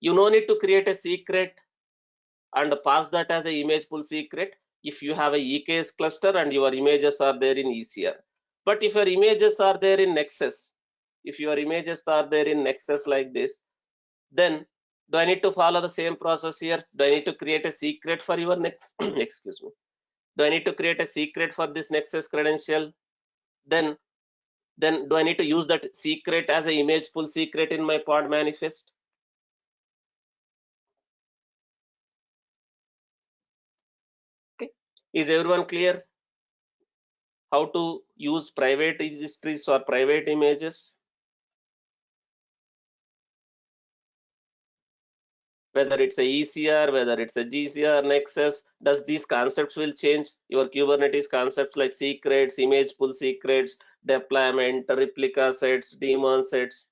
You no need to create a secret and pass that as a image pull secret if you have a EKS cluster and your images are there in ECR. But if your images are there in Nexus, if your images are there in Nexus like this, then do I need to follow the same process here? Do I need to create a secret for your next excuse me, do I need to create a secret for this Nexus credential? Then do I need to use that secret as a image pull secret in my pod manifest? Okay, is everyone clear how to use private registries or private images? Whether it's a ECR, whether it's a GCR, Nexus, does these concepts will change your Kubernetes concepts like secrets, image pull secrets, deployment, replica sets, daemon sets,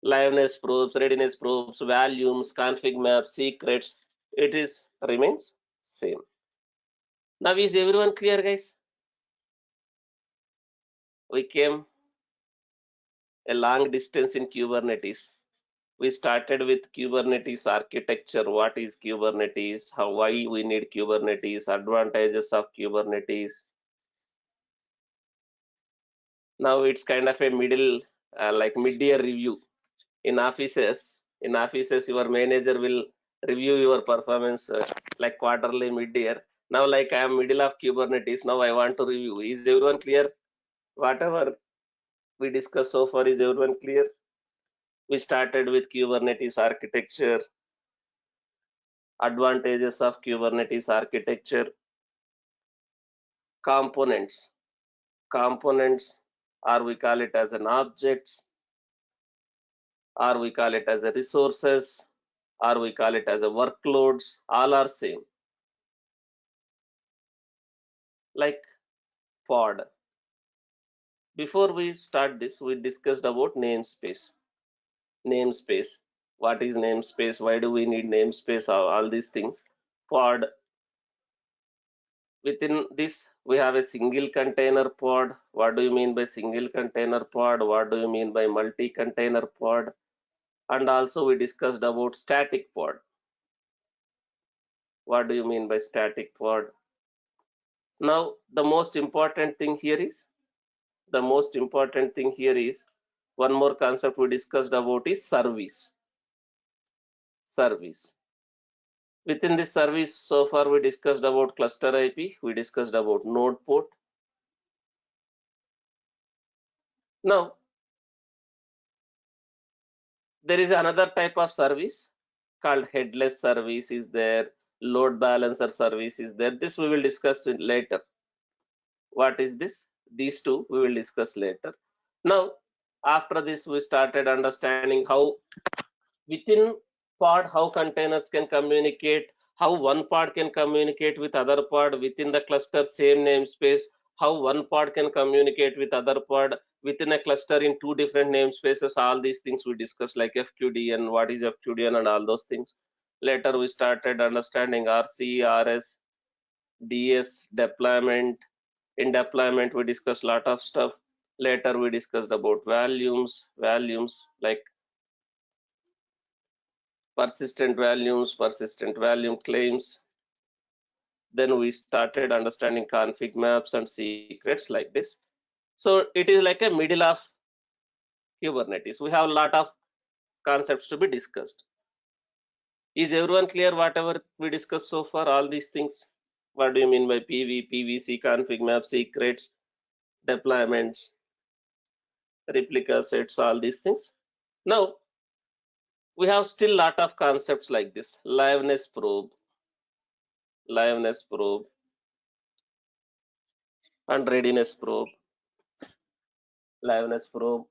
liveness probes, readiness probes, volumes, config maps, secrets, it is remains same. Now is everyone clear, guys? We came a long distance in Kubernetes. We started with Kubernetes architecture. What is Kubernetes? Why we need Kubernetes? Advantages of Kubernetes. Now it's kind of a middle, like mid-year review. In offices, your manager will review your performance like quarterly, mid-year. Now, like I am middle of Kubernetes, now I want to review. Is everyone clear? Whatever we discussed so far, is everyone clear? We started with Kubernetes architecture, advantages of Kubernetes architecture, components. Components, or we call it as an objects, or we call it as a resources, or we call it as a workloads, all are same. Like pod. Before we start this, we discussed about namespace. Namespace. What is namespace? Why do we need namespace? All these things. Pod. Within this, we have a single container pod. What do you mean by single container pod? What do you mean by multi-container pod? And also we discussed about static pod. What do you mean by static pod? Now, the most important thing here is one more concept we discussed about is service. Service. Within this service, so far we discussed about cluster IP, we discussed about node port. Now, there is another type of service called headless service is there, load balancer service is there. This we will discuss later. What is this? These two we will discuss later. Now, after this, we started understanding how within pod how containers can communicate, how one pod can communicate with other pod within the cluster same namespace, how one pod can communicate with other pod within a cluster in two different namespaces. All these things we discussed, like FQDN, what is FQDN and all those things. Later we started understanding RC, RS, DS, deployment. In deployment we discussed a lot of stuff. Later we discussed about volumes like persistent volume claims. Then we started understanding config maps and secrets like this. So it is like a middle of Kubernetes. We have a lot of concepts to be discussed. Is everyone clear whatever we discussed so far, all these things? What do you mean by PV, PVC, config map, secrets, deployments, replica sets, all these things? Now, we have still lot of concepts like this. Liveness probe, and readiness probe, liveness probe,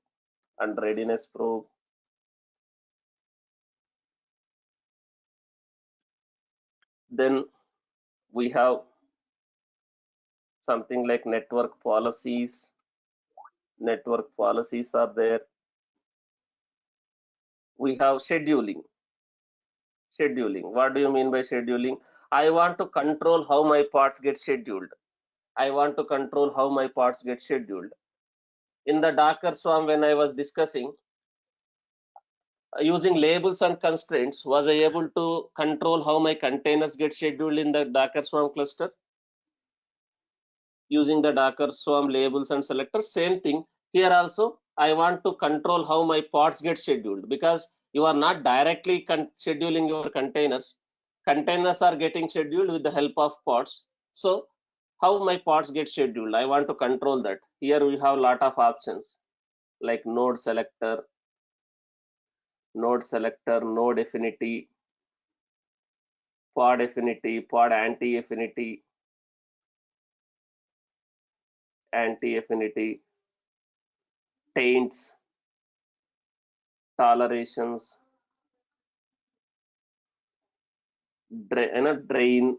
and readiness probe. Then we have something like network policies. Network policies are there. We have scheduling. What do you mean by scheduling? I want to control how my parts get scheduled. In the Docker Swarm, when I was discussing, using labels and constraints, was I able to control how my containers get scheduled in the Docker Swarm cluster? Using the Docker Swarm labels and selectors, same thing. Here also, I want to control how my pods get scheduled, because you are not directly scheduling your containers. Containers are getting scheduled with the help of pods. So how my pods get scheduled, I want to control that. Here we have a lot of options like node selector, node affinity, pod affinity, pod anti-affinity, taints, tolerations, drain,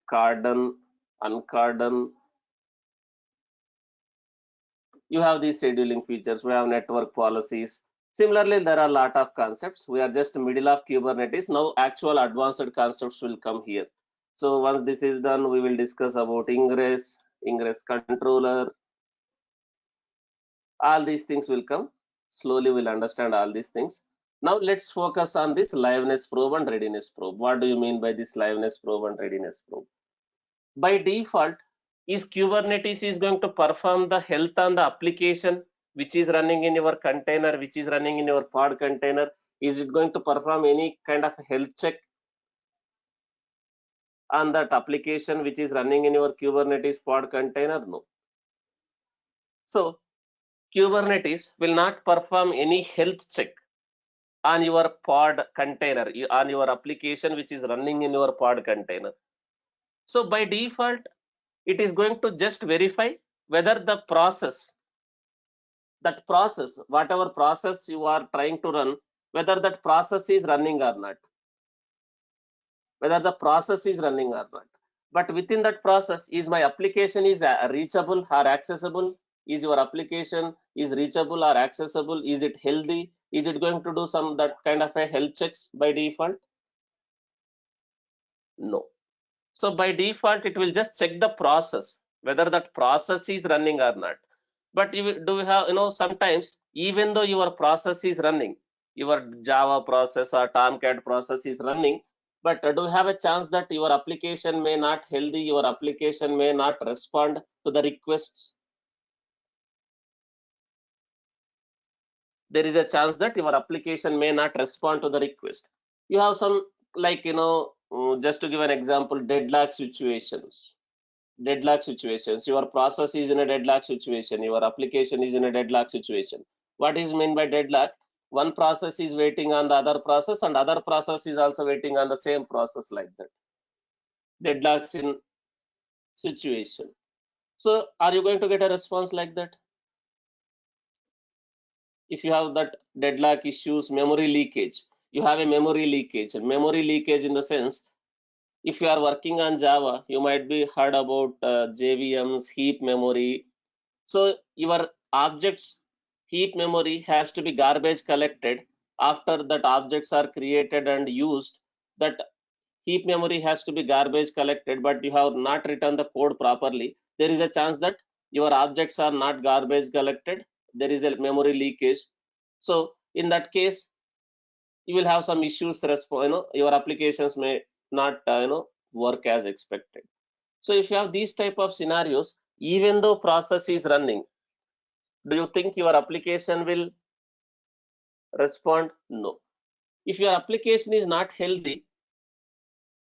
cardon, uncardon. You have these scheduling features. We have network policies. Similarly, there are a lot of concepts. We are just middle of Kubernetes. Now actual advanced concepts will come here. So once this is done, we will discuss about ingress controller. All these things will come. Slowly we'll understand all these things. Now let's focus on this liveness probe and readiness probe. What do you mean by this liveness probe and readiness probe? By default, is Kubernetes is going to perform the health on the application which is running in your container, which is running in your pod container? Is it going to perform any kind of health check on that application which is running in your Kubernetes pod container? No. So Kubernetes will not perform any health check on your pod container, on your application which is running in your pod container. So by default, it is going to just verify whether the process, whatever process you are trying to run, whether that process is running or not. But within that process, is my application is reachable or accessible? Is your application is reachable or accessible? Is it healthy? Is it going to do some that kind of a health checks by default? No. So by default, it will just check the process, whether that process is running or not. But do you have, sometimes even though your process is running, your Java process or Tomcat process is running, but do you have a chance that your application may not healthy, your application may not respond to the requests? There is a chance that your application may not respond to the request. You have some, like, just to give an example, deadlock situations. Your process is in a deadlock situation, your application is in a deadlock situation. What is meant by deadlock? One process is waiting on the other process, and other process is also waiting on the same process, like that. deadlocks in situation. So are you going to get a response like that? If you have that deadlock issues, memory leakage, you have a memory leakage. And memory leakage in the sense, if you are working on Java, you might be heard about JVMs, heap memory. So your objects heap memory has to be garbage collected after that objects are created and used. That heap memory has to be garbage collected, but you have not written the code properly. There is a chance that your objects are not garbage collected. There is a memory leakage. So in that case, you will have some issues. Your applications may not work as expected. So if you have these type of scenarios, even though process is running, do you think your application will respond? No. If your application is not healthy,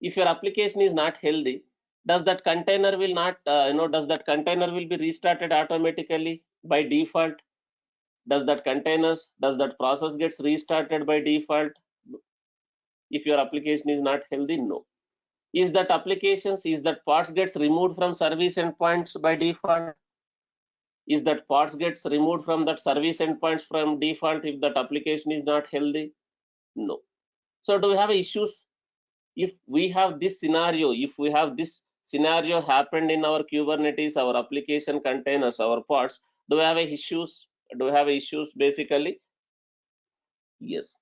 if your application is not healthy, does that container will not, does that container will be restarted automatically by default? Does that process gets restarted by default? If your application is not healthy, no. Is that parts gets removed from service endpoints by default? Is that parts gets removed from that service endpoints from default if that application is not healthy? No. So do we have issues? If we have this scenario, happened in our Kubernetes, our application containers, our pods, do we have issues? Do we have issues basically? Yes.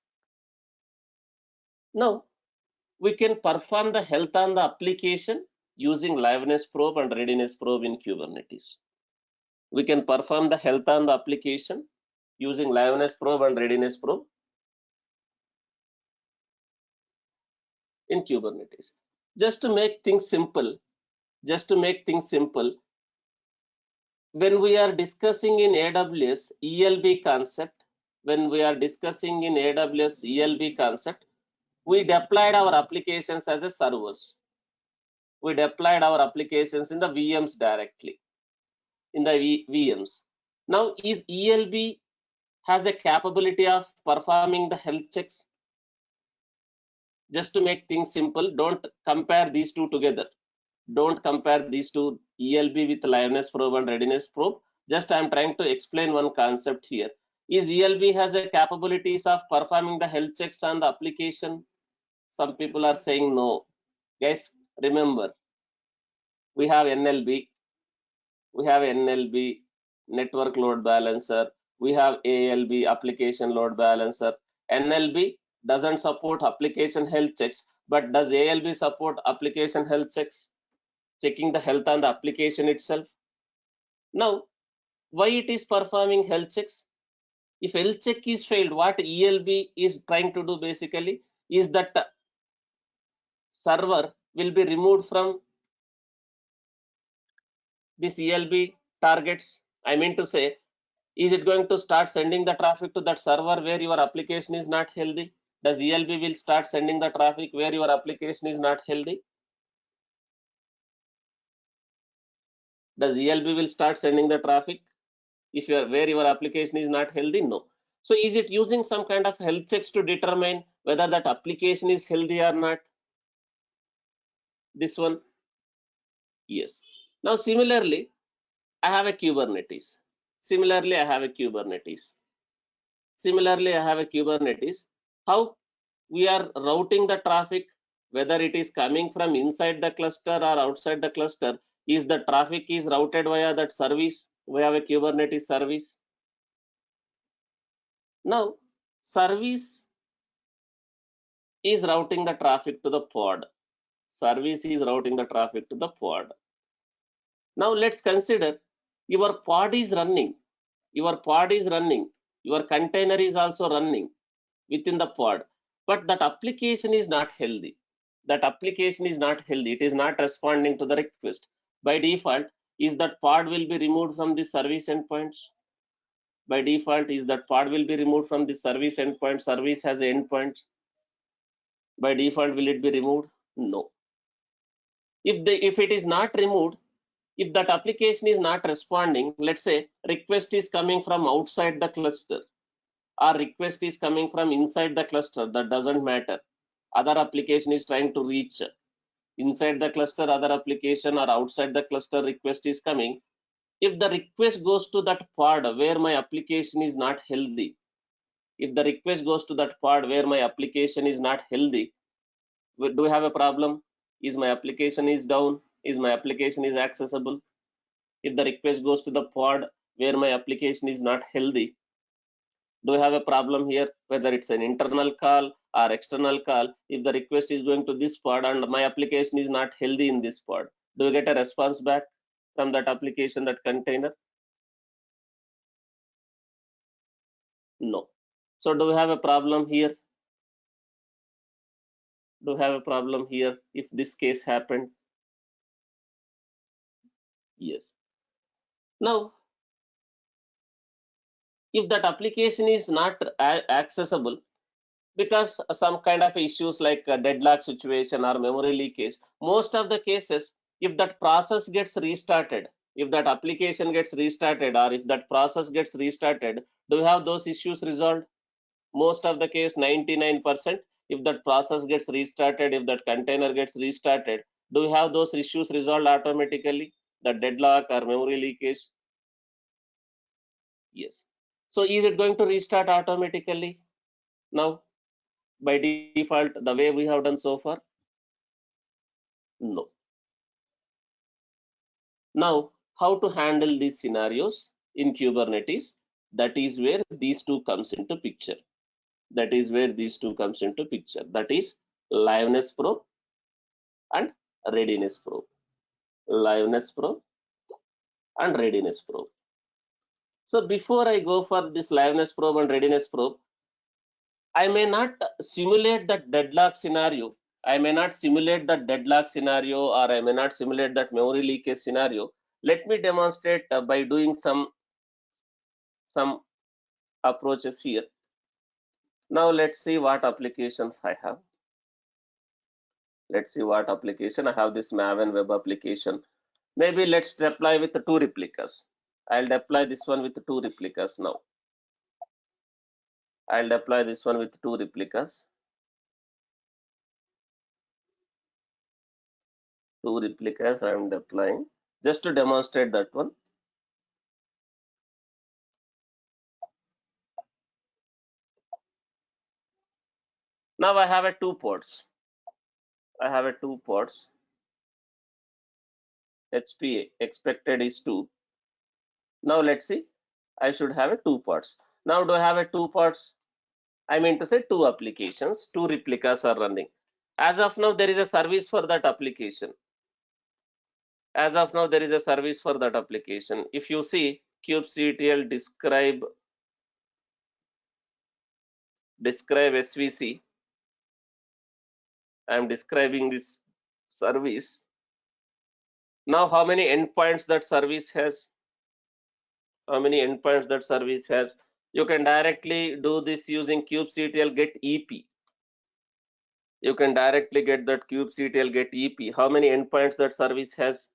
Now we can perform the health on the application using liveness probe and readiness probe in Kubernetes. We can perform the health on the application using liveness probe and readiness probe in Kubernetes. Just to make things simple, when we are discussing in AWS ELB concept, we deployed our applications as a servers. We deployed our applications in the VMs directly, in the VMs. Now, is ELB has a capability of performing the health checks? Just to make things simple, don't compare these two together. Don't compare these two, ELB with liveness probe and readiness probe. Just I'm trying to explain one concept here. Is ELB has a capabilities of performing the health checks on the application? Some people are saying no. Guys, remember, we have NLB, network load balancer, we have ALB, application load balancer. NLB doesn't support application health checks, but does ALB support application health checks, checking the health on the application itself? Now, why it is performing health checks? If health check is failed, what ELB is trying to do basically is that server will be removed from this ELB targets. I mean to say, is it going to start sending the traffic to that server where your application is not healthy? Does ELB will start sending the traffic where your application is not healthy? Does ELB will start sending the traffic if where your application is not healthy? No. So is it using some kind of health checks to determine whether that application is healthy or not? This one, yes. Now similarly, I have a Kubernetes. How we are routing the traffic, whether it is coming from inside the cluster or outside the cluster, is the traffic is routed via that service. We have a Kubernetes service. Now, service is routing the traffic to the pod. Now let's consider your pod is running. Your container is also running within the pod, but that application is not healthy. It is not responding to the request. By default, is that pod will be removed from the service endpoints? Service has endpoints. By default, will it be removed? No. If it is not removed, if that application is not responding, let's say request is coming from outside the cluster or request is coming from inside the cluster, that doesn't matter. Other application is trying to reach. inside the cluster other application or outside the cluster request is coming, if the request goes to that pod where my application is not healthy, if the request goes to that pod where my application is not healthy, do we have a problem? Is my application is down? Is my application is accessible? If the request goes to the pod where my application is not healthy, do we have a problem here? Whether it's an internal call or external call, if the request is going to this pod and my application is not healthy in this pod, do we get a response back from that application, that container? No. So do we have a problem here? Do we have a problem here if this case happened? Yes. Now, if that application is not accessible because some kind of issues like a deadlock situation or memory leakage, most of the cases, if that process gets restarted, if that application gets restarted or if that process gets restarted, do we have those issues resolved? Most of the case, 99%, if that process gets restarted, if that container gets restarted, do we have those issues resolved automatically, the deadlock or memory leakage? Yes. So is it going to restart automatically now by default the way we have done so far? No. Now, how to handle these scenarios in Kubernetes? That is where these two comes into picture. That is where these two comes into picture. That is liveness probe and readiness probe. Liveness probe and readiness probe. So before I go for this liveness probe and readiness probe, I may not simulate that deadlock scenario. I may not simulate that deadlock scenario, or I may not simulate that memory leakage scenario. Let me demonstrate by doing some approaches here. Now let's see what applications I have. Let's see what application I have. This Maven web application. Maybe let's deploy with two replicas. I'll deploy this one with two replicas now. I'll deploy this one with two replicas. Two replicas I am deploying just to demonstrate that one. Now I have a two pods. I have a two pods. HPA expected is 2. Now let's see. I should have a two pods. Now do I have a two pods? I mean to say two applications, two replicas are running. As of now, there is a service for that application. As of now, there is a service for that application. If you see kubectl describe SVC, I am describing this service. Now, how many endpoints that service has? How many endpoints that service has? You can directly do this using kubectl get EP. You can directly get that kubectl get EP. How many endpoints that service has?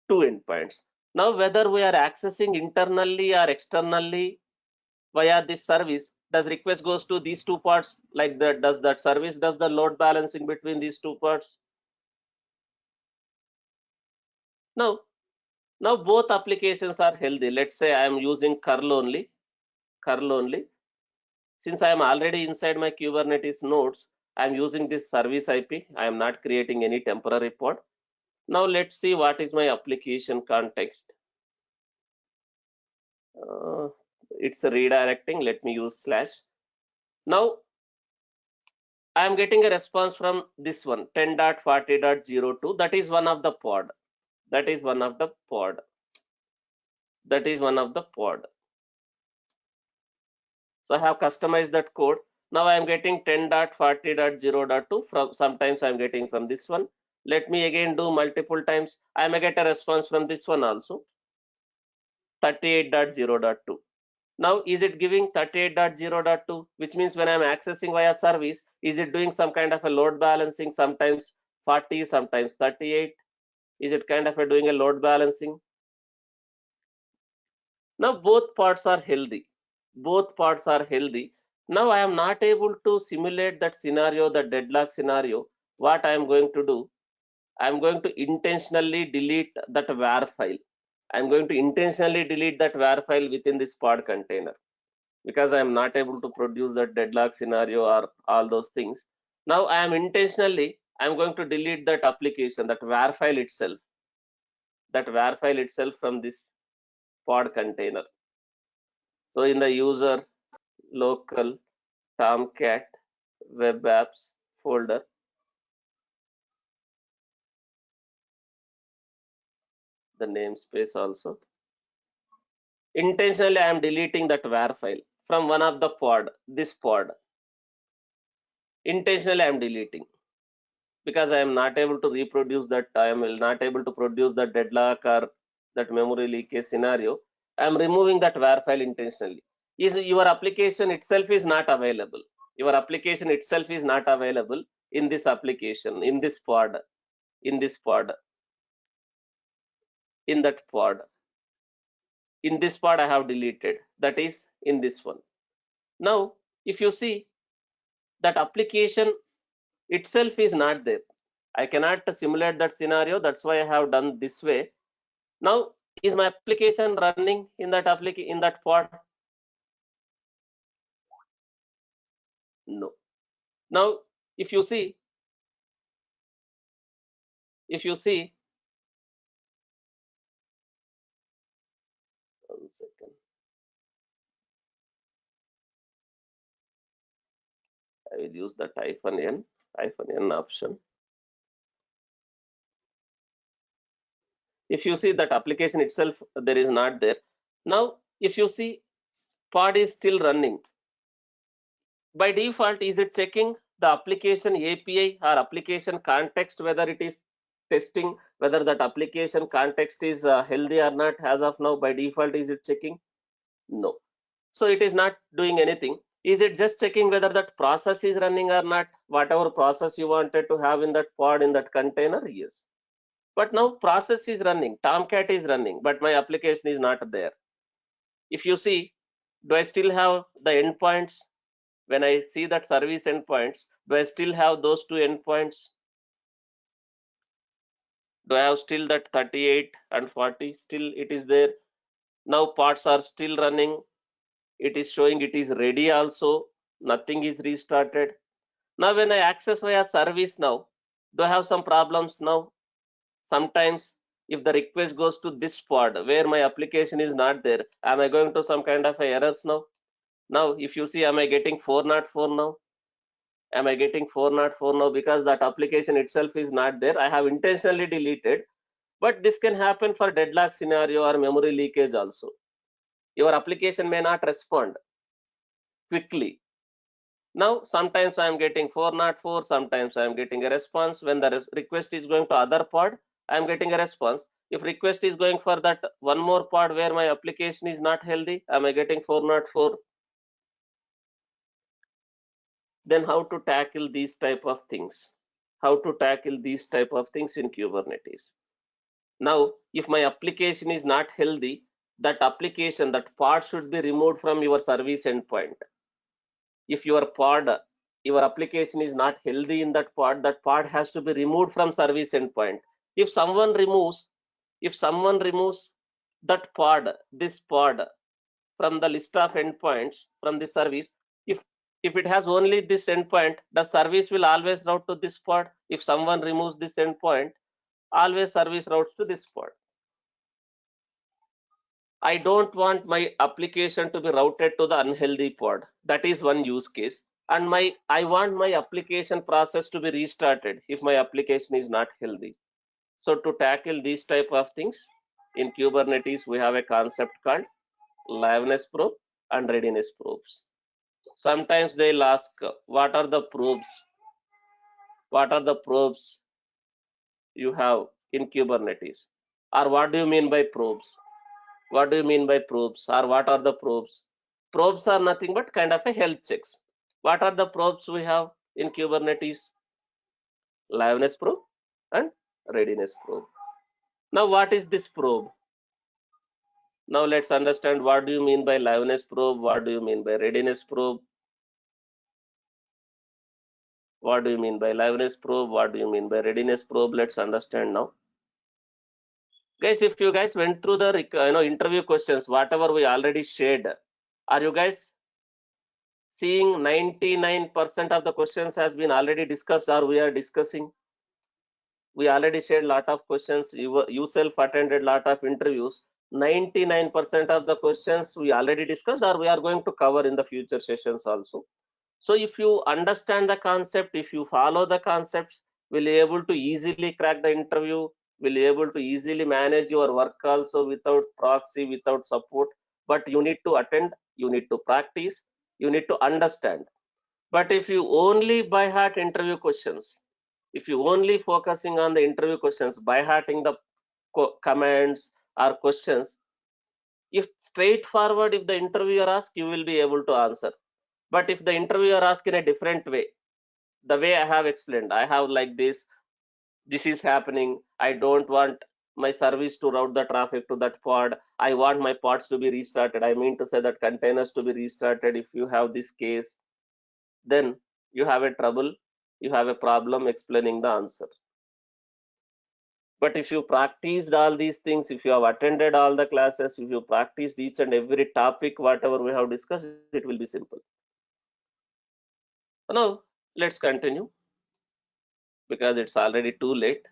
Two endpoints. Now, whether we are accessing internally or externally via this service, does request goes to these two parts like that? Does that service does the load balancing between these two parts? Now both applications are healthy. Let's say I am using curl only. Since I am already inside my Kubernetes nodes, I am using this service IP. I am not creating any temporary pod. Now let's see what is my application context. It's redirecting. Let me use slash. Now I am getting a response from this one 10.40.02. That is one of the pod. That is one of the pod. That is one of the pod. So I have customized that code. Now I am getting 10.40.0.2 from, sometimes I am getting from this one. Let me again do multiple times. I may get a response from this one also. 38.0.2. Now is it giving 38.0.2, which means when I'm accessing via service, is it doing some kind of a load balancing, sometimes 40, sometimes 38? Is it kind of a doing a load balancing? Now both parts are healthy. Both parts are healthy. Now I am not able to simulate that scenario, the deadlock scenario. What I am going to do, I am going to intentionally delete that var file. I am going to intentionally delete that var file within this pod container because I am not able to produce that deadlock scenario or all those things. Now I am intentionally, I am going to delete that application, that var file itself from this pod container. So in the user local Tomcat web apps folder, the namespace also. Intentionally, I am deleting that var file from one of the pod, this pod. Intentionally, I am deleting because I am not able to reproduce that. I am not able to produce that deadlock or that memory leakage scenario. I am removing that var file intentionally. Is your application itself is not available. Your application itself is not available in this application, in this pod, in this pod, in that pod. In this pod, I have deleted. That is in this one. Now, if you see that application itself is not there. I cannot simulate that scenario. That's why I have done this way. Now, is my application running in that in that pod? No. Now, if you see, if you see, 1 second, I will use that -n option. If you see that application itself, there is not there. Now, if you see, pod is still running. By default, is it checking the application API or application context, whether it is testing whether that application context is healthy or not? As of now, by default, is it checking? No. So it is not doing anything. Is it just checking whether that process is running or not? Whatever process you wanted to have in that pod, in that container? Yes. But now process is running, Tomcat is running, but my application is not there. If you see, do I still have the endpoints? When I see that service endpoints, do I still have those two endpoints? Do I have still that 38 and 40? Still it is there. Now parts are still running. It is showing it is ready also. Nothing is restarted. Now when I access via service now, do I have some problems now? Sometimes if the request goes to this pod where my application is not there, am I going to some kind of errors now? Now if you see, am I getting 404 now? Am I getting 404 now? Because that application itself is not there. I have intentionally deleted, but this can happen for deadlock scenario or memory leakage also. Your application may not respond quickly. Now sometimes I am getting 404, sometimes I am getting a response. When the request is going to other pod, I am getting a response. If request is going for that one more pod where my application is not healthy, am I getting 404? Then how to tackle these type of things? How to tackle these type of things in Kubernetes? Now, if my application is not healthy, that application, that pod should be removed from your service endpoint. If your pod, your application is not healthy in that pod has to be removed from service endpoint. If someone removes, that pod, this pod from the list of endpoints from the service, if it has only this endpoint, the service will always route to this pod. If someone removes this endpoint, always service routes to this pod. I don't want my application to be routed to the unhealthy pod. That is one use case. And I want my application process to be restarted if my application is not healthy. So to tackle these type of things, in Kubernetes, we have a concept called liveness probe and readiness probes. Sometimes they'll ask, what are the probes? What are the probes you have in Kubernetes? Or what do you mean by probes? What do you mean by probes, or what are the probes? Probes are nothing but kind of a health checks. What are the probes we have in Kubernetes? Liveness probe and readiness probe. Now what is this probe? Now let's understand, what do you mean by liveness probe? What do you mean by readiness probe? What do you mean by liveness probe? What do you mean by readiness probe? Let's understand now. Guys, if you guys went through the interview questions, whatever we already shared, are you guys seeing 99% of the questions has been already discussed or we are discussing? We already shared lot of questions. You self attended lot of interviews. 99% of the questions we already discussed or we are going to cover in the future sessions also. So if you understand the concept, if you follow the concepts, will be able to easily crack the interview, will be able to easily manage your work also without proxy, without support. But you need to attend, you need to practice, you need to understand. But if you only by heart interview questions, if you only focusing on the interview questions, by hearting the comments or questions, if straightforward, if the interviewer asks, you will be able to answer. But if the interviewer asks in a different way, the way I have explained, I have like this is happening, I don't want my service to route the traffic to that pod, I want my pods to be restarted, I mean to say that containers to be restarted. If you have this case, then you have a trouble, you have a problem explaining the answer. But if you practiced all these things, if you have attended all the classes, if you practiced each and every topic, whatever we have discussed, it will be simple. Now, let's continue because it's already too late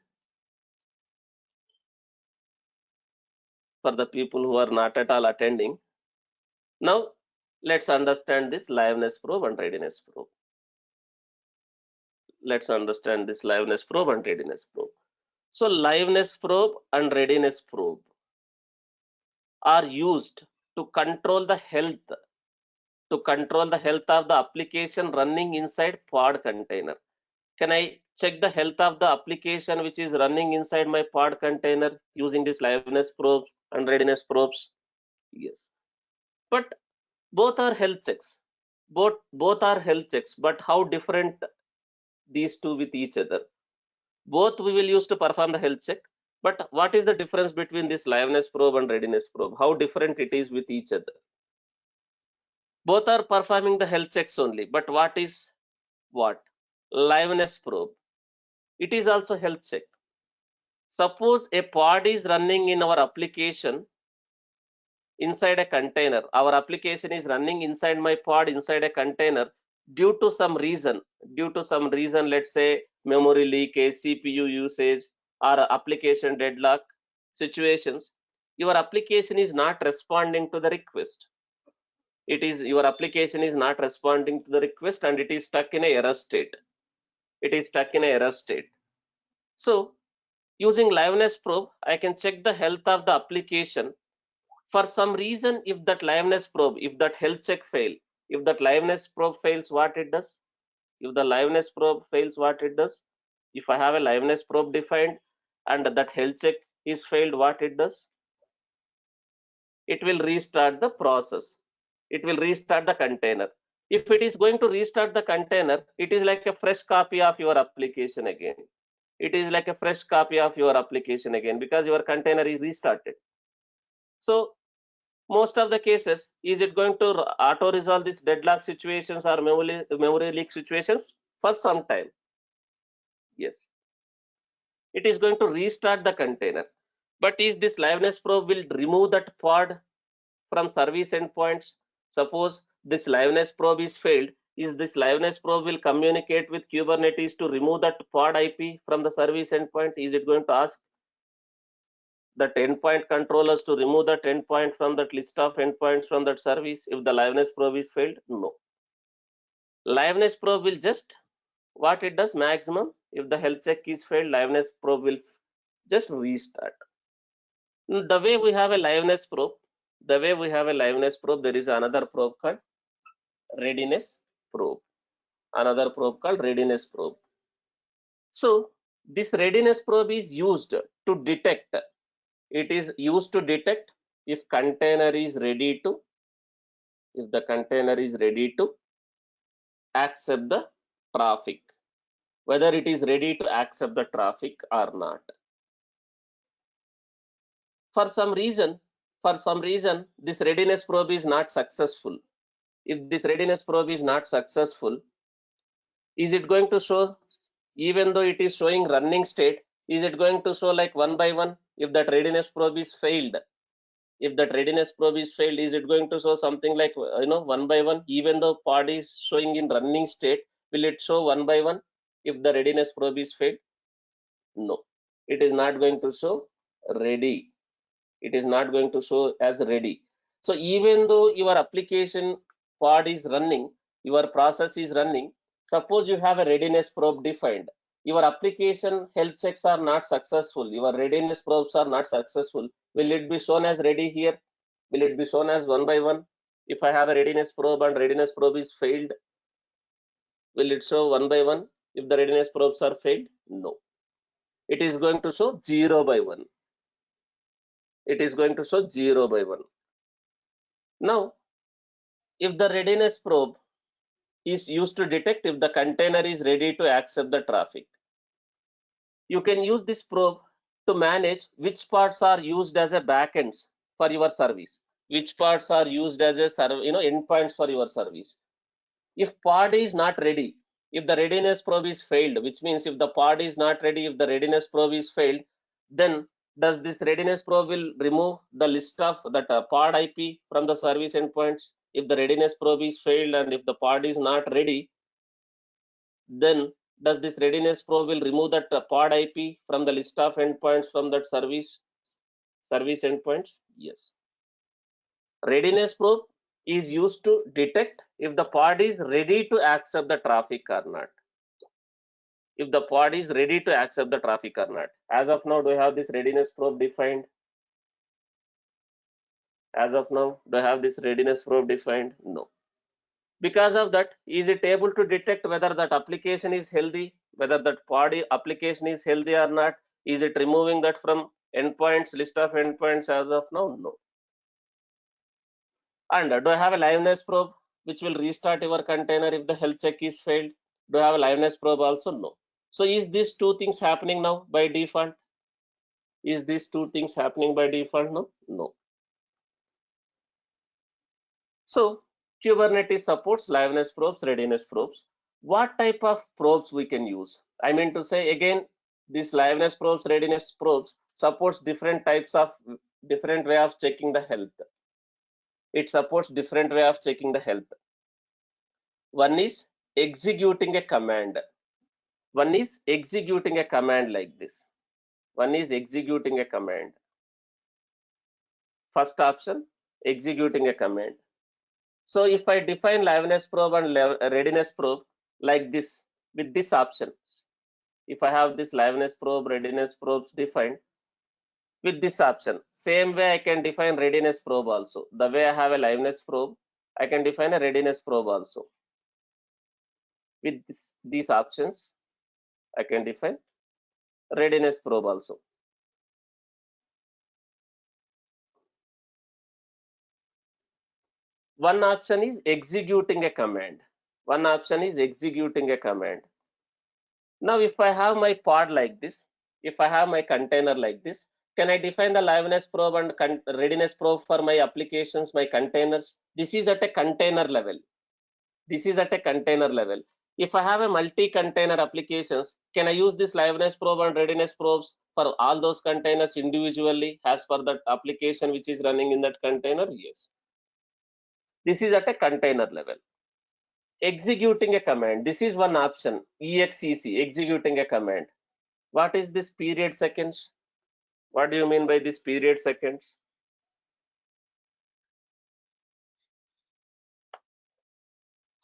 for the people who are not at all attending. Now, let's understand this liveness probe and readiness probe. Let's understand this liveness probe and readiness probe. So, liveness probe and readiness probe are used to control the health of the application running inside pod container. Can I check the health of the application which is running inside my pod container using this liveness probes and readiness probes? Yes. But both are health checks. Both are health checks, but how different these two with each other? Both we will use to perform the health check, but what is the difference between this liveness probe and readiness probe? How different it is with each other? Both are performing the health checks only, but what? Liveness probe. It is also health check. Suppose a pod is running in our application inside a container. Our application is running inside my pod inside a container due to some reason. Let's say memory leakage, CPU usage, or application deadlock situations. Your application is not responding to the request. Your application is not responding to the request and it is stuck in a error state. So using liveness probe, I can check the health of the application. For some reason, if that liveness probe, if that health check fail, if that liveness probe fails, what it does? If the liveness probe fails, what it does? If I have a liveness probe defined and that health check is failed, what it does? It will restart the process. It will restart the container. If it is going to restart the container, it is like a fresh copy of your application again. It is like a fresh copy of your application again because your container is restarted. So most of the cases, is it going to auto resolve these deadlock situations or memory leak situations? For some time, yes, it is going to restart the container. But is this liveness probe will remove that pod from service endpoints? Suppose this liveness probe is failed, is this liveness probe will communicate with Kubernetes to remove that pod IP from the service endpoint? Is it going to ask the endpoint controllers to remove that endpoint from that list of endpoints from that service if the liveness probe is failed? No. Liveness probe will just what it does maximum, if the health check is failed, liveness probe will just restart. The way we have a liveness probe, there is another probe called readiness probe. Another probe called readiness probe. So this readiness probe is used to detect. It is used to detect if container is ready to, if the container is ready to accept the traffic, whether it is ready to accept the traffic or not. For some reason, this readiness probe is not successful. If this readiness probe is not successful, Is it going to show, even though it is showing running state, is it going to show like one by one? If that readiness probe is failed, if that readiness probe is failed, is it going to show something like, one by one? Even though pod is showing in running state, will it show one by one if the readiness probe is failed? No, it is not going to show ready. It is not going to show as ready. So even though your application pod is running, your process is running, suppose you have a readiness probe defined, your application health checks are not successful, your readiness probes are not successful, will it be shown as ready here? Will it be shown as one by one? If I have a readiness probe and readiness probe is failed, will it show one by one if the readiness probes are failed? No, it is going to show 0 by 1. It is going to show 0 by 1. Now, if the readiness probe is used to detect if the container is ready to accept the traffic, you can use this probe to manage which parts are used as a backends for your service, which parts are used as a endpoints for your service. If pod is not ready, if the readiness probe is failed, which means if the pod is not ready, if the readiness probe is failed, then does this readiness probe will remove the list of that pod IP from the service endpoints? If the readiness probe is failed and if the pod is not ready, then does this readiness probe will remove that pod IP from the list of endpoints from that service endpoints? Yes. Readiness probe is used to detect if the pod is ready to accept the traffic or not. If the pod is ready to accept the traffic or not. As of now, do I have this readiness probe defined? As of now, do I have this readiness probe defined? No. Because of that, is it able to detect whether that application is healthy, whether that pod application is healthy or not? Is it removing that from endpoints, list of endpoints as of now? No. And do I have a liveness probe which will restart your container if the health check is failed? Do I have a liveness probe also? No. So is these two things happening now by default? Is these two things happening by default? No. No. So Kubernetes supports liveness probes, readiness probes. What type of probes we can use? I mean to say again, this liveness probes, readiness probes supports different types of different way of checking the health. It supports different way of checking the health. One is executing a command. One is executing a command like this. One is executing a command. First option, executing a command. So if I define liveness probe and readiness probe like this with this option, if I have this liveness probe, readiness probes defined with this option, same way I can define readiness probe also. The way I have a liveness probe, I can define a readiness probe also. With these options, I can define readiness probe also. One option is executing a command. One option is executing a command. Now, if I have my pod like this, if I have my container like this, can I define the liveness probe and readiness probe for my applications, my containers? This is at a container level. This is at a container level. If I have a multi-container applications, can I use this liveness probe and readiness probes for all those containers individually as per that application which is running in that container? Yes. This is at a container level. Executing a command. This is one option. EXEC, executing a command. What is this period seconds? What do you mean by this period seconds?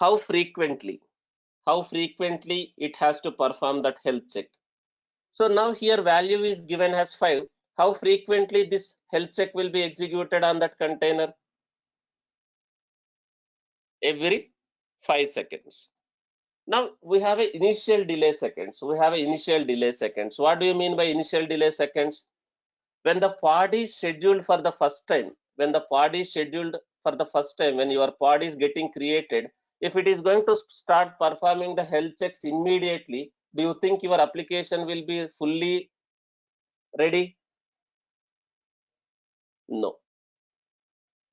How frequently? How frequently it has to perform that health check? So now here value is given as 5. How frequently this health check will be executed on that container? Every 5 seconds. Now we have an initial delay seconds. We have an initial delay seconds. What do you mean by initial delay seconds? When the pod is scheduled for the first time, when the pod is scheduled for the first time, when your pod is getting created, if it is going to start performing the health checks immediately, do you think your application will be fully ready? No.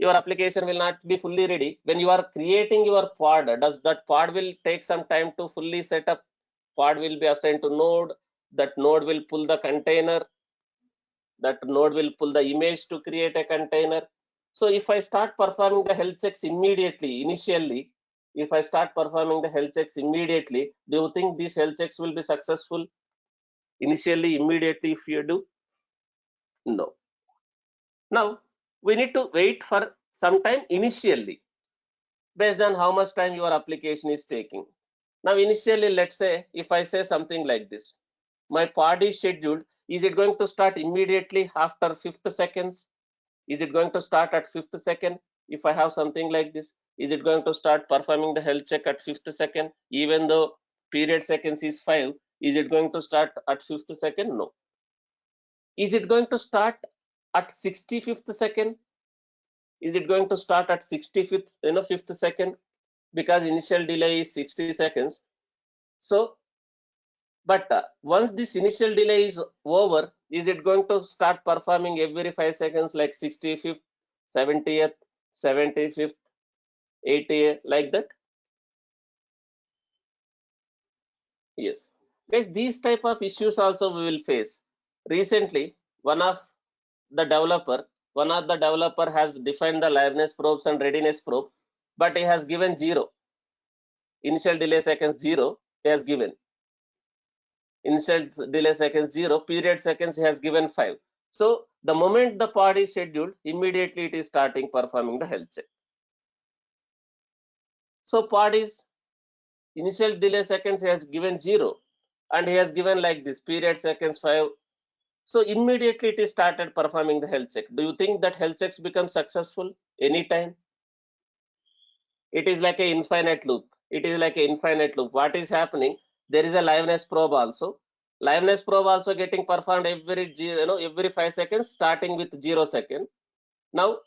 your application will not be fully ready. When you are creating your pod, does that pod will take some time to fully set up? Pod will be assigned to node. That node will pull the container. That node will pull the image to create a container. So if I start performing the health checks immediately, initially, if I start performing the health checks immediately, do you think these health checks will be successful? Initially, immediately, if you do? No. Now, we need to wait for some time initially, based on how much time your application is taking. Now, initially, let's say, if I say something like this, my pod is scheduled, is it going to start immediately after 5th seconds? Is it going to start at 5th second? If I have something like this, is it going to start performing the health check at 5th second? Even though period seconds is 5, is it going to start at 5th second? No. Is it going to start at 65th second? Is it going to start at 65th, 5th second? Because initial delay is 60 seconds. So, but once this initial delay is over, is it going to start performing every 5 seconds like 65th, 70th, 75th, 80th, like that? Yes. Guys, these type of issues also we will face. Recently, the developer, one of the developer has defined the liveness probes and readiness probe, but he has given 0. Initial delay seconds 0, he has given. Initial delay seconds 0, period seconds he has given 5. So the moment the pod is scheduled, immediately it is starting performing the health check. So pod is initial delay seconds he has given 0, and he has given like this, period seconds 5. So immediately it is started performing the health check. Do you think that health checks become successful anytime? It is like an infinite loop. It is like an infinite loop. What is happening? There is a liveness probe also. Liveness probe also getting performed every 5 seconds, starting with 0 second. Now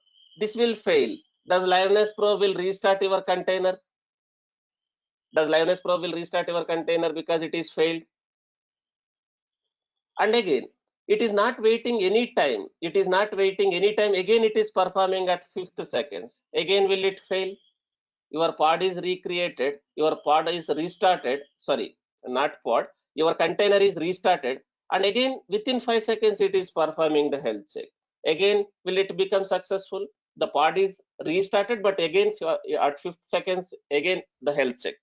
this will fail. Does liveness probe will restart your container? Does liveness probe will restart your container because it is failed? And again, it is not waiting any time. It is not waiting any time. Again, it is performing at 5th seconds. Again, will it fail? Your pod is recreated, your pod is restarted, sorry, not pod, your container is restarted, and again within 5 seconds it is performing the health check. Again, will it become successful? The pod is restarted, but again at 5th seconds, again the health check.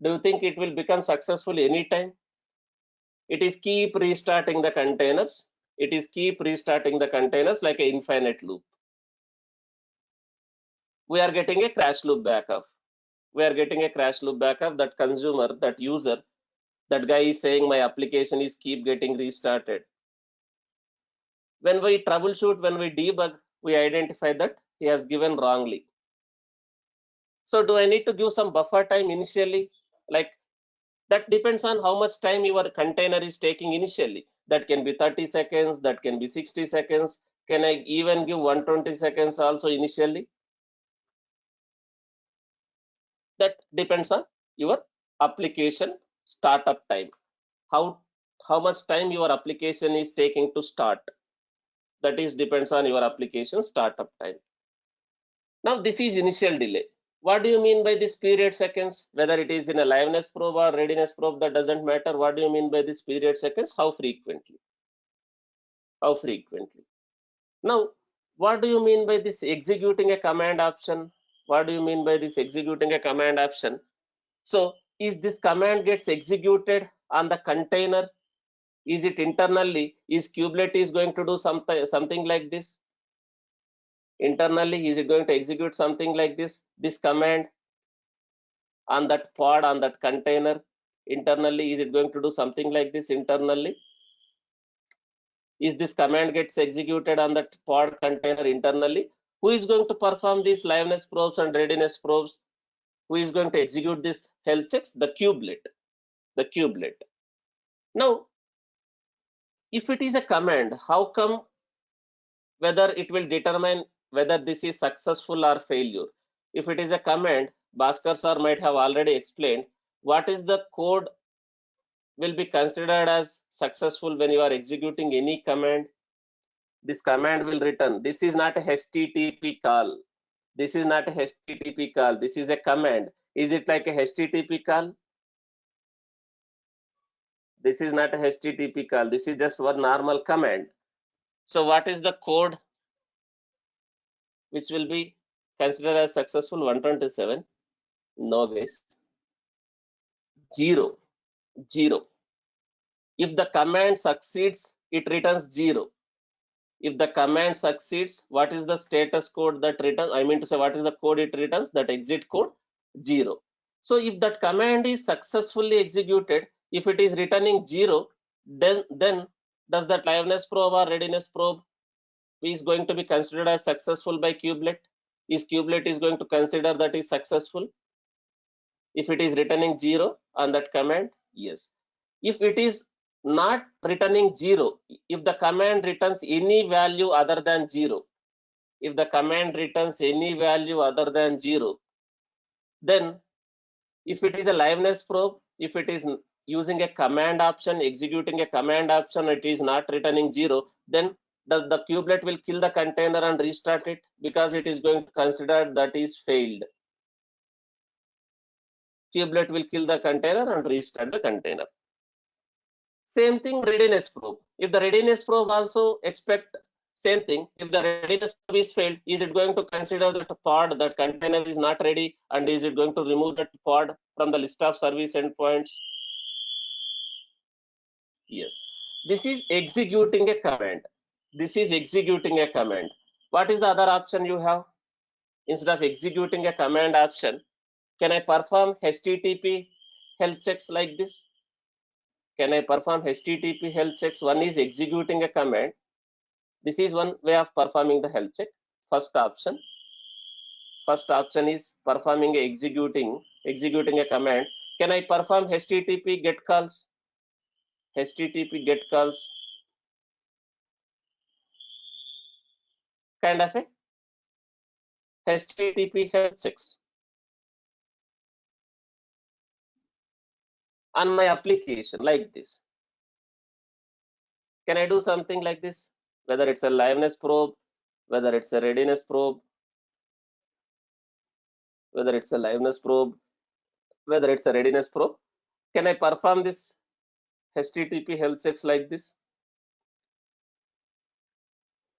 Do you think it will become successful anytime? It is keep restarting the containers. It is keep restarting the containers like an infinite loop. We are getting a crash loop backup. We are getting a crash loop backup. That consumer, that user, that guy is saying my application is keep getting restarted. When we troubleshoot, when we debug, we identify that he has given wrongly. So do I need to give some buffer time initially? Like, that depends on how much time your container is taking initially. That can be 30 seconds, that can be 60 seconds. Can I even give 120 seconds also initially? That depends on your application startup time. How much time your application is taking to start. That is depends on your application startup time. Now this is initial delay. What do you mean by this period seconds? Whether it is in a liveness probe or readiness probe, that doesn't matter. What do you mean by this period seconds? How frequently? How frequently? Now, what do you mean by this executing a command option? What do you mean by this executing a command option? So is this command gets executed on the container? Is it internally? Is kubernetes going to do something like this? Internally, is it going to execute something like this? This command on that pod, on that container, internally, is it going to do something like this internally? Is this command gets executed on that pod container internally? Who is going to perform these liveness probes and readiness probes? Who is going to execute this health checks? The kubelet. The kubelet. Now, if it is a command, how come whether it will determine whether this is successful or failure? If it is a command, Bhaskar sir might have already explained what is the code will be considered as successful when you are executing any command. This command will return. This is not a HTTP call. This is not a HTTP call. This is a command. Is it like a HTTP call? This is not a HTTP call. This is just one normal command. So what is the code which will be considered as successful? 127? No, guys. 0. 0. If the command succeeds, it returns 0. If the command succeeds, what is the status code that returns? I mean to say, what is the code it returns? That exit code? 0. So if that command is successfully executed, if it is returning 0, then does that liveness probe or readiness probe is going to be considered as successful by kubelet? Is kubelet is going to consider that is successful if it is returning 0 on that command? Yes. If it is not returning 0, if the command returns any value other than 0, if the command returns any value other than 0, then if it is a liveness probe, if it is using a command option, executing a command option, it is not returning 0, then the kubelet will kill the container and restart it, because it is going to consider that is failed. Kubelet will kill the container and restart the container. Same thing, readiness probe. If the readiness probe also expect same thing, if the readiness probe is failed, is it going to consider that pod, that container is not ready, and is it going to remove that pod from the list of service endpoints? Yes. This is executing a command. This is executing a command. What is the other option you have? Instead of executing a command option, can I perform HTTP health checks like this? Can I perform HTTP health checks? One is executing a command. This is one way of performing the health check. First option. First option is performing executing a command. Can I perform HTTP get calls? HTTP get calls, kind of a HTTP health checks on my application like this. Can I do something like this? Whether it's a liveness probe, whether it's a readiness probe, whether it's a liveness probe, whether it's a readiness probe, can I perform this HTTP health checks like this?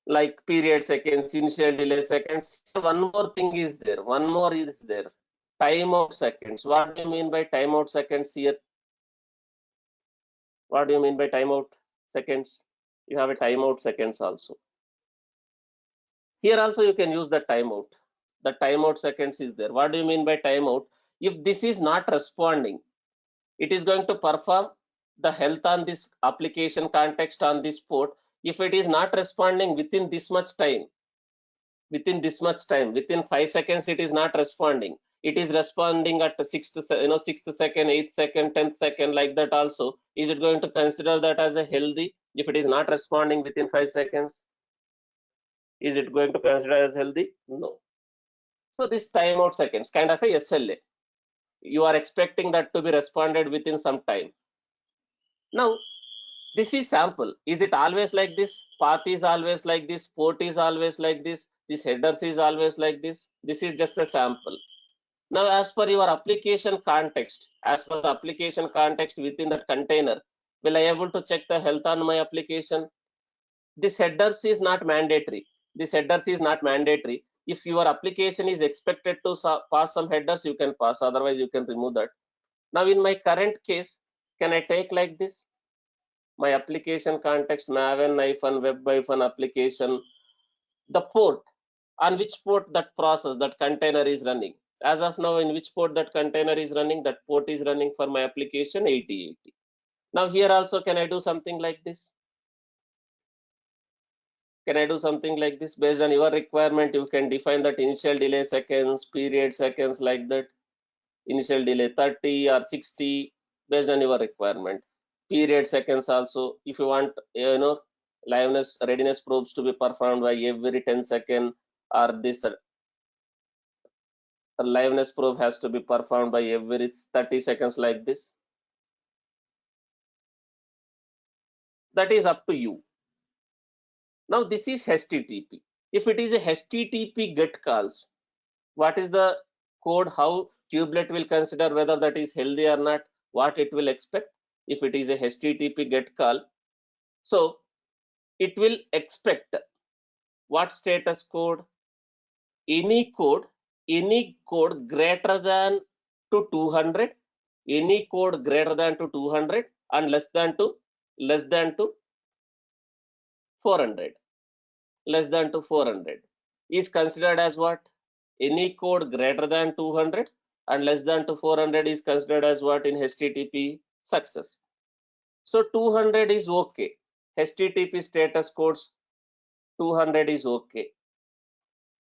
Like period seconds, initial delay seconds. One more thing is there. One more is there. Timeout seconds. What do you mean by timeout seconds here? What do you mean by timeout seconds? You have a timeout seconds also. Here also you can use the timeout. The timeout seconds is there. What do you mean by timeout? If this is not responding, it is going to perform the health on this application context on this port. If it is not responding within this much time, within 5 seconds, it is not responding. It is responding at 6th, 6th second, 8th second, 10th second, like that also. Is it going to consider that as a healthy? If it is not responding within 5 seconds, is it going to consider as healthy? No. So this timeout seconds, kind of a SLA. You are expecting that to be responded within some time. Now, this is sample. Is it always like this? Path is always like this. Port is always like this. This headers is always like this. This is just a sample. Now, as per your application context, as per the application context within that container, will I able to check the health on my application? This headers is not mandatory. This headers is not mandatory. If your application is expected to pass some headers, you can pass. Otherwise, you can remove that. Now, in my current case, can I take like this? My application context maven-web application, the port, on which port that process, that container is running. As of now, in which port that container is running, that port is running for my application 8080. Now here also, can I do something like this? Can I do something like this? Based on your requirement, you can define that initial delay seconds, period seconds, like that. Initial delay 30 or 60, based on your requirement. Period seconds also, if you want, liveness readiness probes to be performed by every 10 second, or this liveness probe has to be performed by every 30 seconds, like this. That is up to you. Now this is HTTP. If it is a HTTP GET calls, what is the code? How kubelet will consider whether that is healthy or not? What it will expect if it is a HTTP GET call? So it will expect what status code? Any code, any code greater than to 200, any code greater than to 200 and less than to 400, less than to 400 is considered as what? Any code greater than 200 and less than to 400 is considered as what in HTTP success. So 200 is okay. HTTP status codes 200 is okay.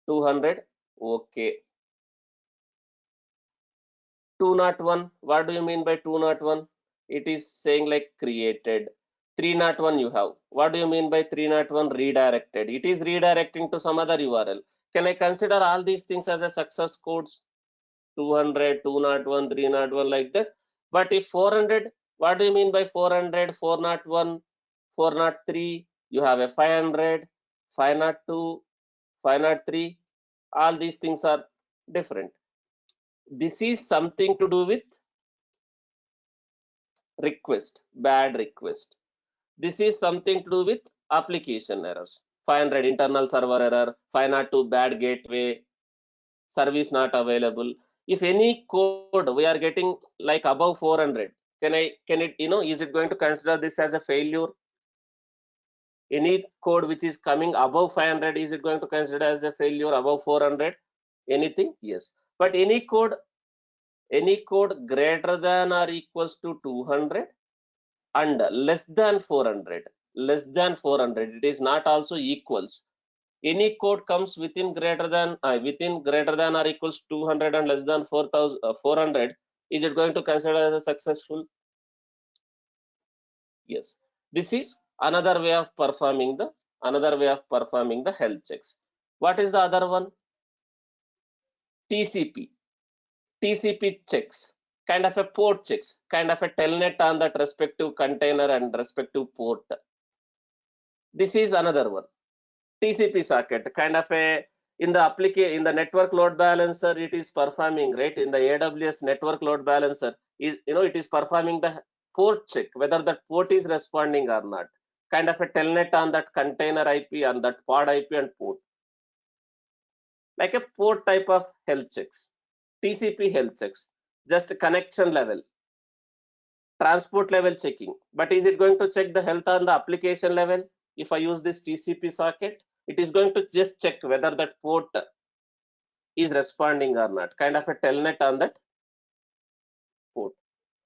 200 okay. 201, what do you mean by 201? It is saying like created. 301 you have. What do you mean by 301? Redirected. It is redirecting to some other URL. Can I consider all these things as a success codes? 200, 201, 301 like that. But if 400, what do you mean by 400, 401, 403? You have a 500, 502, 503. All these things are different. This is something to do with request, bad request. This is something to do with application errors. 500 internal server error, 502 bad gateway, service not available. If any code we are getting like above 400, can it, is it going to consider this as a failure? Any code which is coming above 500, is it going to consider as a failure? Above 400, anything? Yes. But any code greater than or equals to 200 and less than 400, it is not also equals. Any code comes within greater than or equals 200 and less than 400, is it going to consider as a successful? Yes. This is another way of performing the health checks. What is the other one? TCP checks, kind of a port checks, kind of a telnet on that respective container and respective port. This is another one. TCP socket, kind of a in the network load balancer, it is performing, right? In the AWS network load balancer, it is performing the port check whether that port is responding or not. Kind of a telnet on that container IP, on that pod IP and port, like a port type of health checks. TCP health checks, just connection level, transport level checking. But is it going to check the health on the application level? If I use this TCP socket, it is going to just check whether that port is responding or not, kind of a telnet on that port.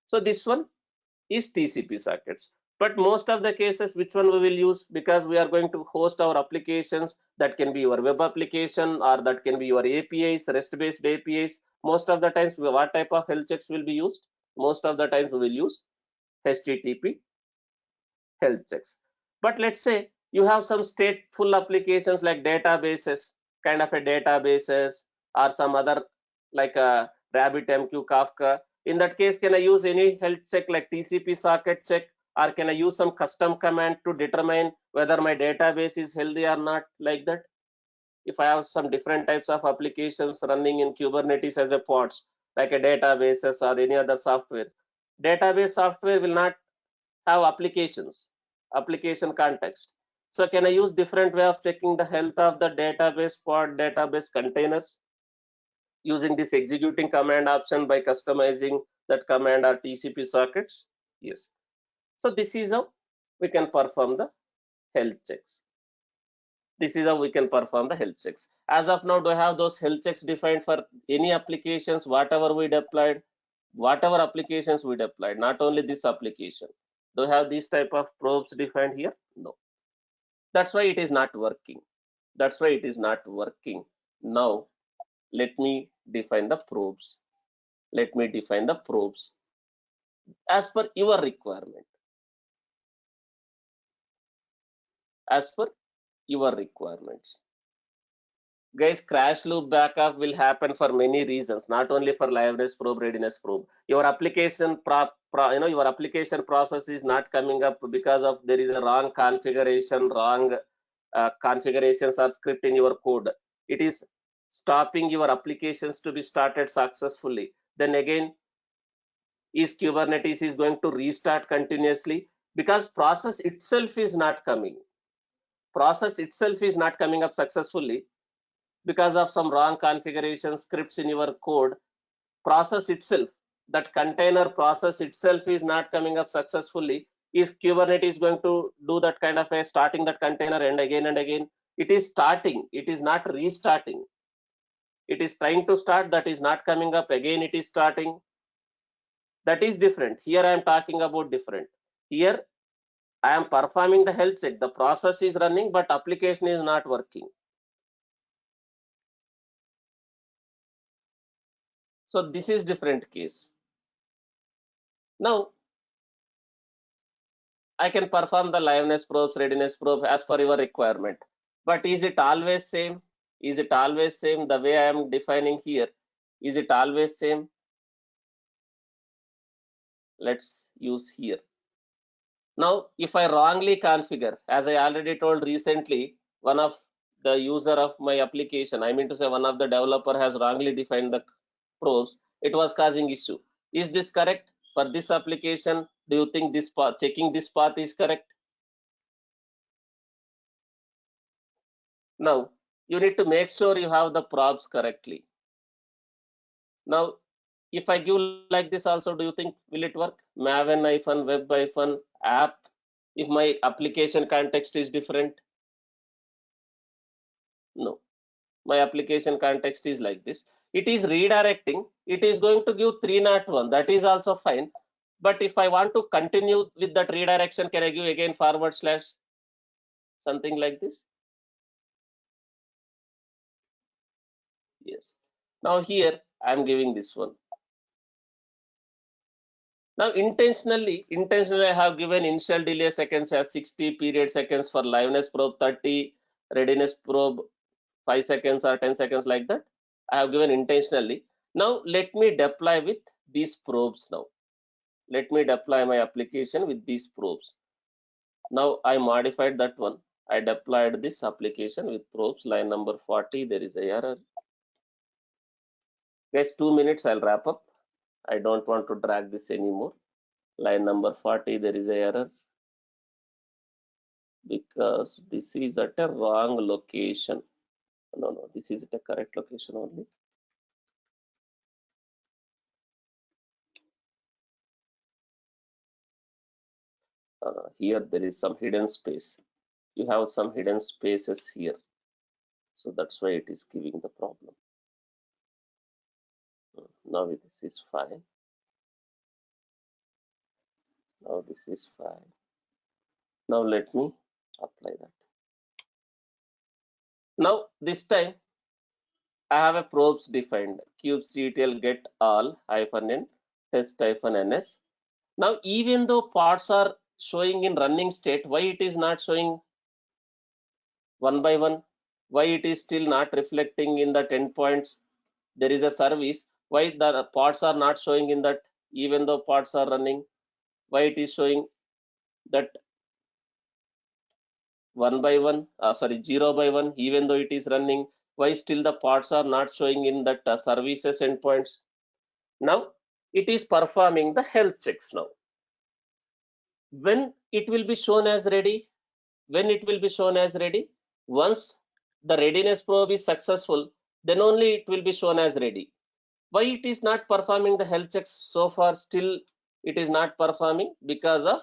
So this one is TCP sockets. But most of the cases, which one we will use? Because we are going to host our applications, that can be your web application or that can be your APIs, REST-based APIs. Most of the times, what type of health checks will be used? Most of the times we will use HTTP health checks. But let's say you have some stateful applications like databases, kind of a databases or some other like a RabbitMQ, Kafka. In that case, can I use any health check like TCP socket check, or can I use some custom command to determine whether my database is healthy or not, like that? If I have some different types of applications running in Kubernetes as a pods, like a databases or any other software, database software will not have application context. So can I use different way of checking the health of the database pod, database containers, using this executing command option by customizing that command or TCP sockets? Yes. So this is how we can perform the health checks. This is how we can perform the health checks. As of now, do I have those health checks defined for any applications, whatever we deployed? Whatever applications we deployed, not only this application. Do I have these type of probes defined here? No. That's why it is not working. That's why it is not working. Now, let me define the probes. Let me define the probes as per your requirement. As per your requirements. Guys, crash loop backup will happen for many reasons, not only for liveness probe, readiness probe. Your application your application process is not coming up because of there is a wrong configuration, wrong configurations or script in your code, it is stopping your applications to be started successfully, then again is Kubernetes is going to restart continuously, because process itself is not coming up successfully because of some wrong configuration scripts in your code. Process itself, that container process itself is not coming up successfully. Is Kubernetes going to do that kind of a starting that container and again? It is starting, it is not restarting. It is trying to start, that is not coming up, again it is starting. That is different. Here I am talking about different. Here I am performing the health check, the process is running but application is not working. So this is different case. Now I can perform the liveness probes, readiness probe as per your requirement. But is it always same? Is it always same the way I am defining here? Is it always same? Let's use here. Now, if I wrongly configure, as I already told recently, one of the user of my application, I mean to say one of the developer has wrongly defined the probes, it was causing issue. Is this correct? For this application, do you think this path, checking this path is correct? Now, you need to make sure you have the probes correctly. Now, if I give like this also, do you think will it work? Maven web app, if my application context is different? No, my application context is like this. It is redirecting, it is going to give 301, that is also fine. But if I want to continue with that redirection, can I give again forward slash something like this? Yes. Now here I am giving this one. Now intentionally I have given initial delay seconds as 60, period seconds for liveness probe 30, readiness probe 5 seconds or 10 seconds, like that I have given intentionally. Now let me deploy with these probes. Now let me deploy my application with these probes. Now I modified that one. I deployed this application with probes. Line number 40, there is a error. Guys, 2 minutes, I'll wrap up. I don't want to drag this anymore. Line number 40, there is a error because this is at a wrong location. No, this is at a correct location only. Here there is some hidden space. You have some hidden spaces here, so that's why it is giving the problem. Now this is fine. Now this is fine. Now let me apply that. Now this time I have a probes defined, kubectl get all -n test -ns. Now even though parts are showing in running state, why it is not showing one by one? Why it is still not reflecting in the 10 points? There is a service. Why the parts are not showing in that, even though parts are running? Why it is showing that 0 by 1, even though it is running? Why still the parts are not showing in that services endpoints? Now it is performing the health checks. Now when it will be shown as ready? When it will be shown as ready? Once the readiness probe is successful, then only it will be shown as ready. Why it is not performing the health checks so far? Still it is not performing because of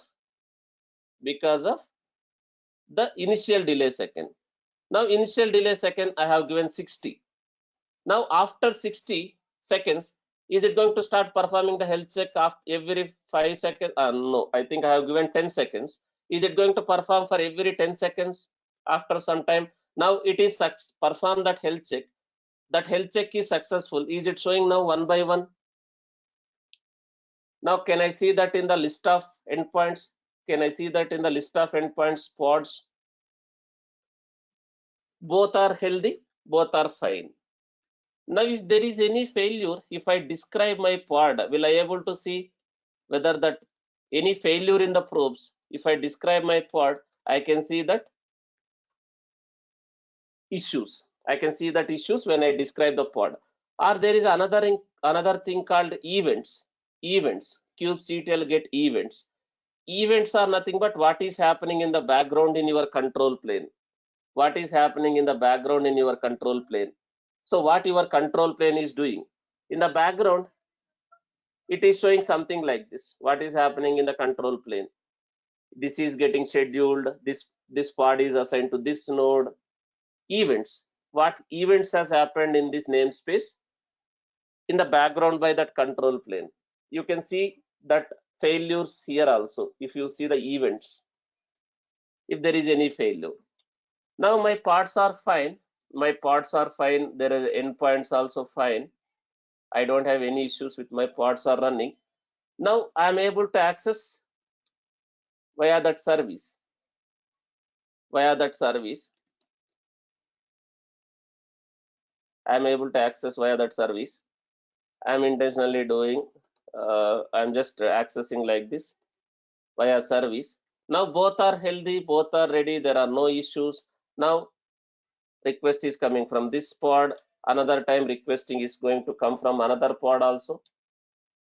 the initial delay second. Now initial delay second I have given 60. Now after 60 seconds, is it going to start performing the health check after every 5 seconds? No, I think I have given 10 seconds. Is it going to perform for every 10 seconds after some time? Now it is perform that health check. That health check is successful. Is it showing now one by one? Now can I see that in the list of endpoints? Can I see that in the list of endpoints pods? Both are healthy, both are fine. Now if there is any failure, if I describe my pod, will I able to see whether that any failure in the probes? If I describe my pod, I can see that issues. I can see that issues when I describe the pod. Or there is another thing called events. Events. kubectl get events. Events are nothing but what is happening in the background in your control plane. What is happening in the background in your control plane. So what your control plane is doing. In the background, it is showing something like this. What is happening in the control plane? This is getting scheduled. This pod is assigned to this node. Events. What events has happened in this namespace in the background by that control plane. You can see that failures here also. If you see the events, if there is any failure. Now my parts are fine. My parts are fine. There are endpoints also fine. I don't have any issues with my parts are running. Now I am able to access via that service. Via that service, I am able to access via that service. I am intentionally doing. I'm just accessing like this via service. Now both are healthy, both are ready. There are no issues. Now request is coming from this pod. Another time requesting is going to come from another pod also.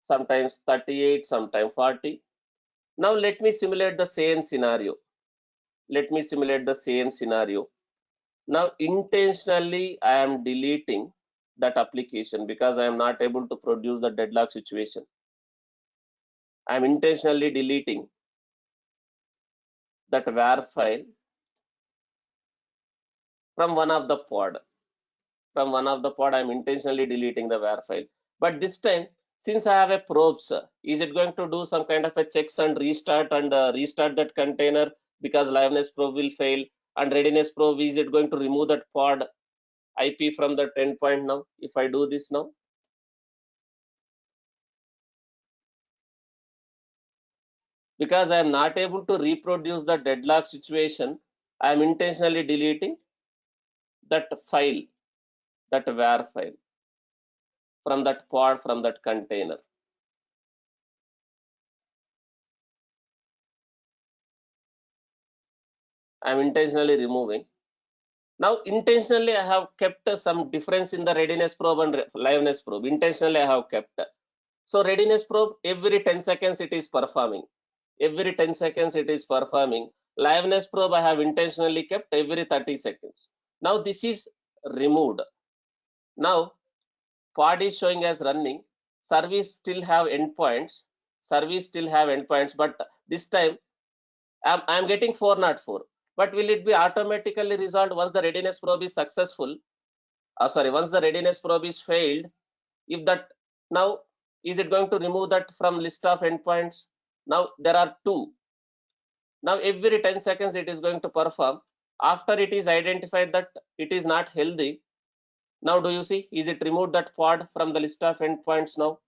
Sometimes 38, sometimes 40. Now let me simulate the same scenario. Let me simulate the same scenario. Now intentionally I am deleting that application because I am not able to produce the deadlock situation. I am intentionally deleting that var file from one of the pod. From one of the pod, I'm intentionally deleting the var file. But this time, since I have a probes, is it going to do some kind of a checks and restart that container because liveness probe will fail? And readiness probe, is it going to remove that pod IP from that endpoint now? If I do this now, because I am not able to reproduce the deadlock situation, I am intentionally deleting that file, that var file from that pod, from that container. I am intentionally removing. Now intentionally I have kept some difference in the readiness probe and liveness probe. Intentionally I have kept. So readiness probe every 10 seconds it is performing. Every 10 seconds it is performing. Liveness probe I have intentionally kept every 30 seconds. Now this is removed. Now pod is showing as running. Service still have endpoints. Service still have endpoints, but this time I'm getting 404. But will it be automatically resolved once the readiness probe is successful? Once the readiness probe is failed, if that now is it going to remove that from list of endpoints? Now there are two. Now every 10 seconds it is going to perform. After it is identified that it is not healthy. Now do you see? Is it removed that pod from the list of endpoints now?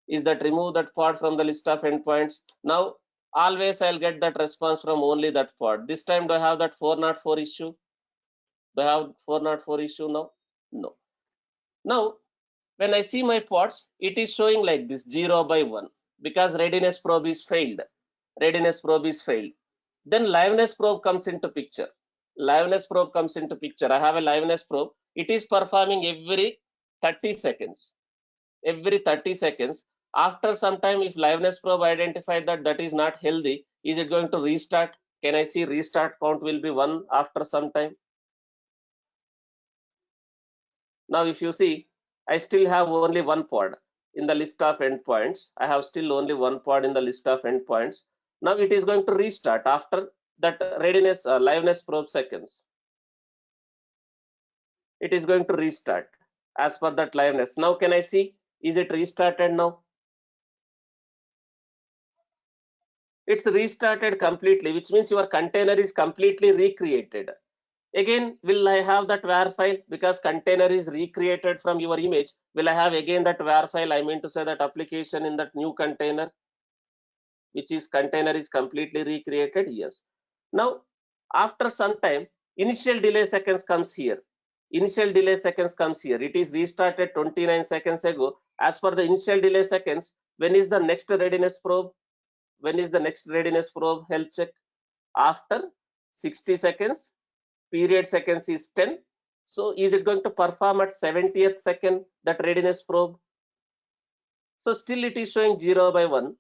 Is that remove that pod from the list of endpoints? Now always I'll get that response from only that pod. This time do I have that 404 issue? Do I have 404 issue now? No. Now when I see my pods, it is showing like this 0 by 1 because readiness probe is failed. Readiness probe is failed. Then liveness probe comes into picture. Liveness probe comes into picture. I have a liveness probe. It is performing every 30 seconds. Every 30 seconds. After some time, if liveness probe identified that that is not healthy, is it going to restart? Can I see restart count will be 1 after some time? Now if you see, I still have only one pod in the list of endpoints. I have still only one pod in the list of endpoints. Now it is going to restart after that readiness liveness probe seconds. It is going to restart as per that liveness. Now can I see, is it restarted now? It's restarted completely, which means your container is completely recreated. Again, will I have that var file because container is recreated from your image? Will I have again that var file? I mean to say that application in that new container, which is container is completely recreated. Yes. Now, after some time, initial delay seconds comes here. Initial delay seconds comes here. It is restarted 29 seconds ago. As per the initial delay seconds, when is the next readiness probe? When is the next readiness probe health check? After 60 seconds period seconds is 10. So is it going to perform at 70th second, that readiness probe? So still it is showing 0 by 1.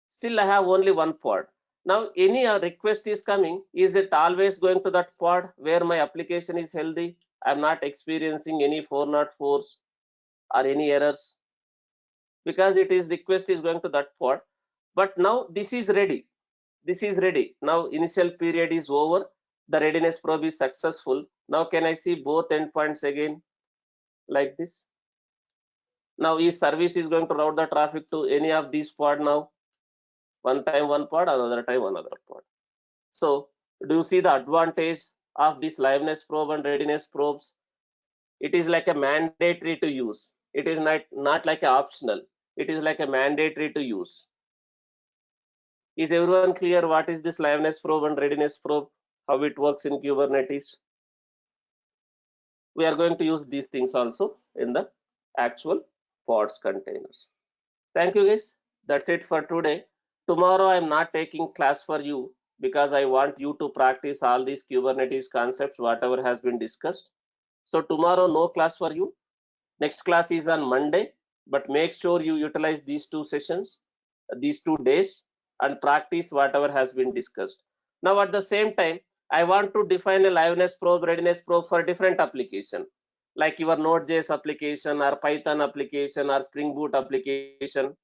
Still I have only one pod. Now any request is coming, is it always going to that pod where my application is healthy? I'm not experiencing any 404s or any errors, because it is request is going to that pod. But now this is ready. This is ready. Now initial period is over. The readiness probe is successful. Now can I see both endpoints again like this? Now is service is going to route the traffic to any of these pod now? One time one pod, another time another pod. So do you see the advantage of this liveness probe and readiness probes? It is like a mandatory to use. It is not like a optional. It is like a mandatory to use. Is everyone clear what is this liveness probe and readiness probe? How it works in Kubernetes? We are going to use these things also in the actual pods containers. Thank you guys. That's it for today. Tomorrow I'm not taking class for you because I want you to practice all these Kubernetes concepts, whatever has been discussed. So tomorrow no class for you. Next class is on Monday, but make sure you utilize these two sessions, these 2 days, and practice whatever has been discussed. Now at the same time, I want to define a liveness probe, readiness probe for different application, like your Node.js application or Python application or Spring Boot application.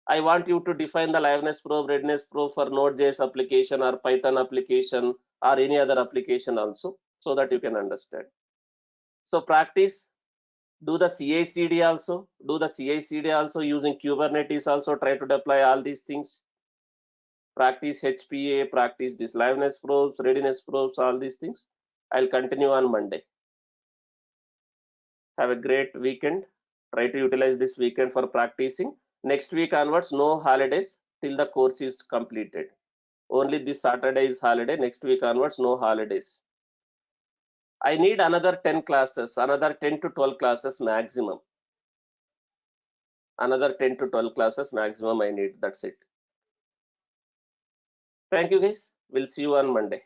I want you to define the liveness probe, readiness probe for Node.js application or Python application or any other application also, so that you can understand. So practice, do the CI/CD also, using Kubernetes also, try to deploy all these things. Practice HPA, practice this liveness probes, readiness probes, all these things. I'll continue on Monday. Have a great weekend. Try to utilize this weekend for practicing. Next week onwards, no holidays till the course is completed. Only this Saturday is holiday. Next week onwards, no holidays. I need another 10 classes, another 10 to 12 classes maximum. Another 10 to 12 classes maximum I need. That's it. Thank you guys. We'll see you on Monday.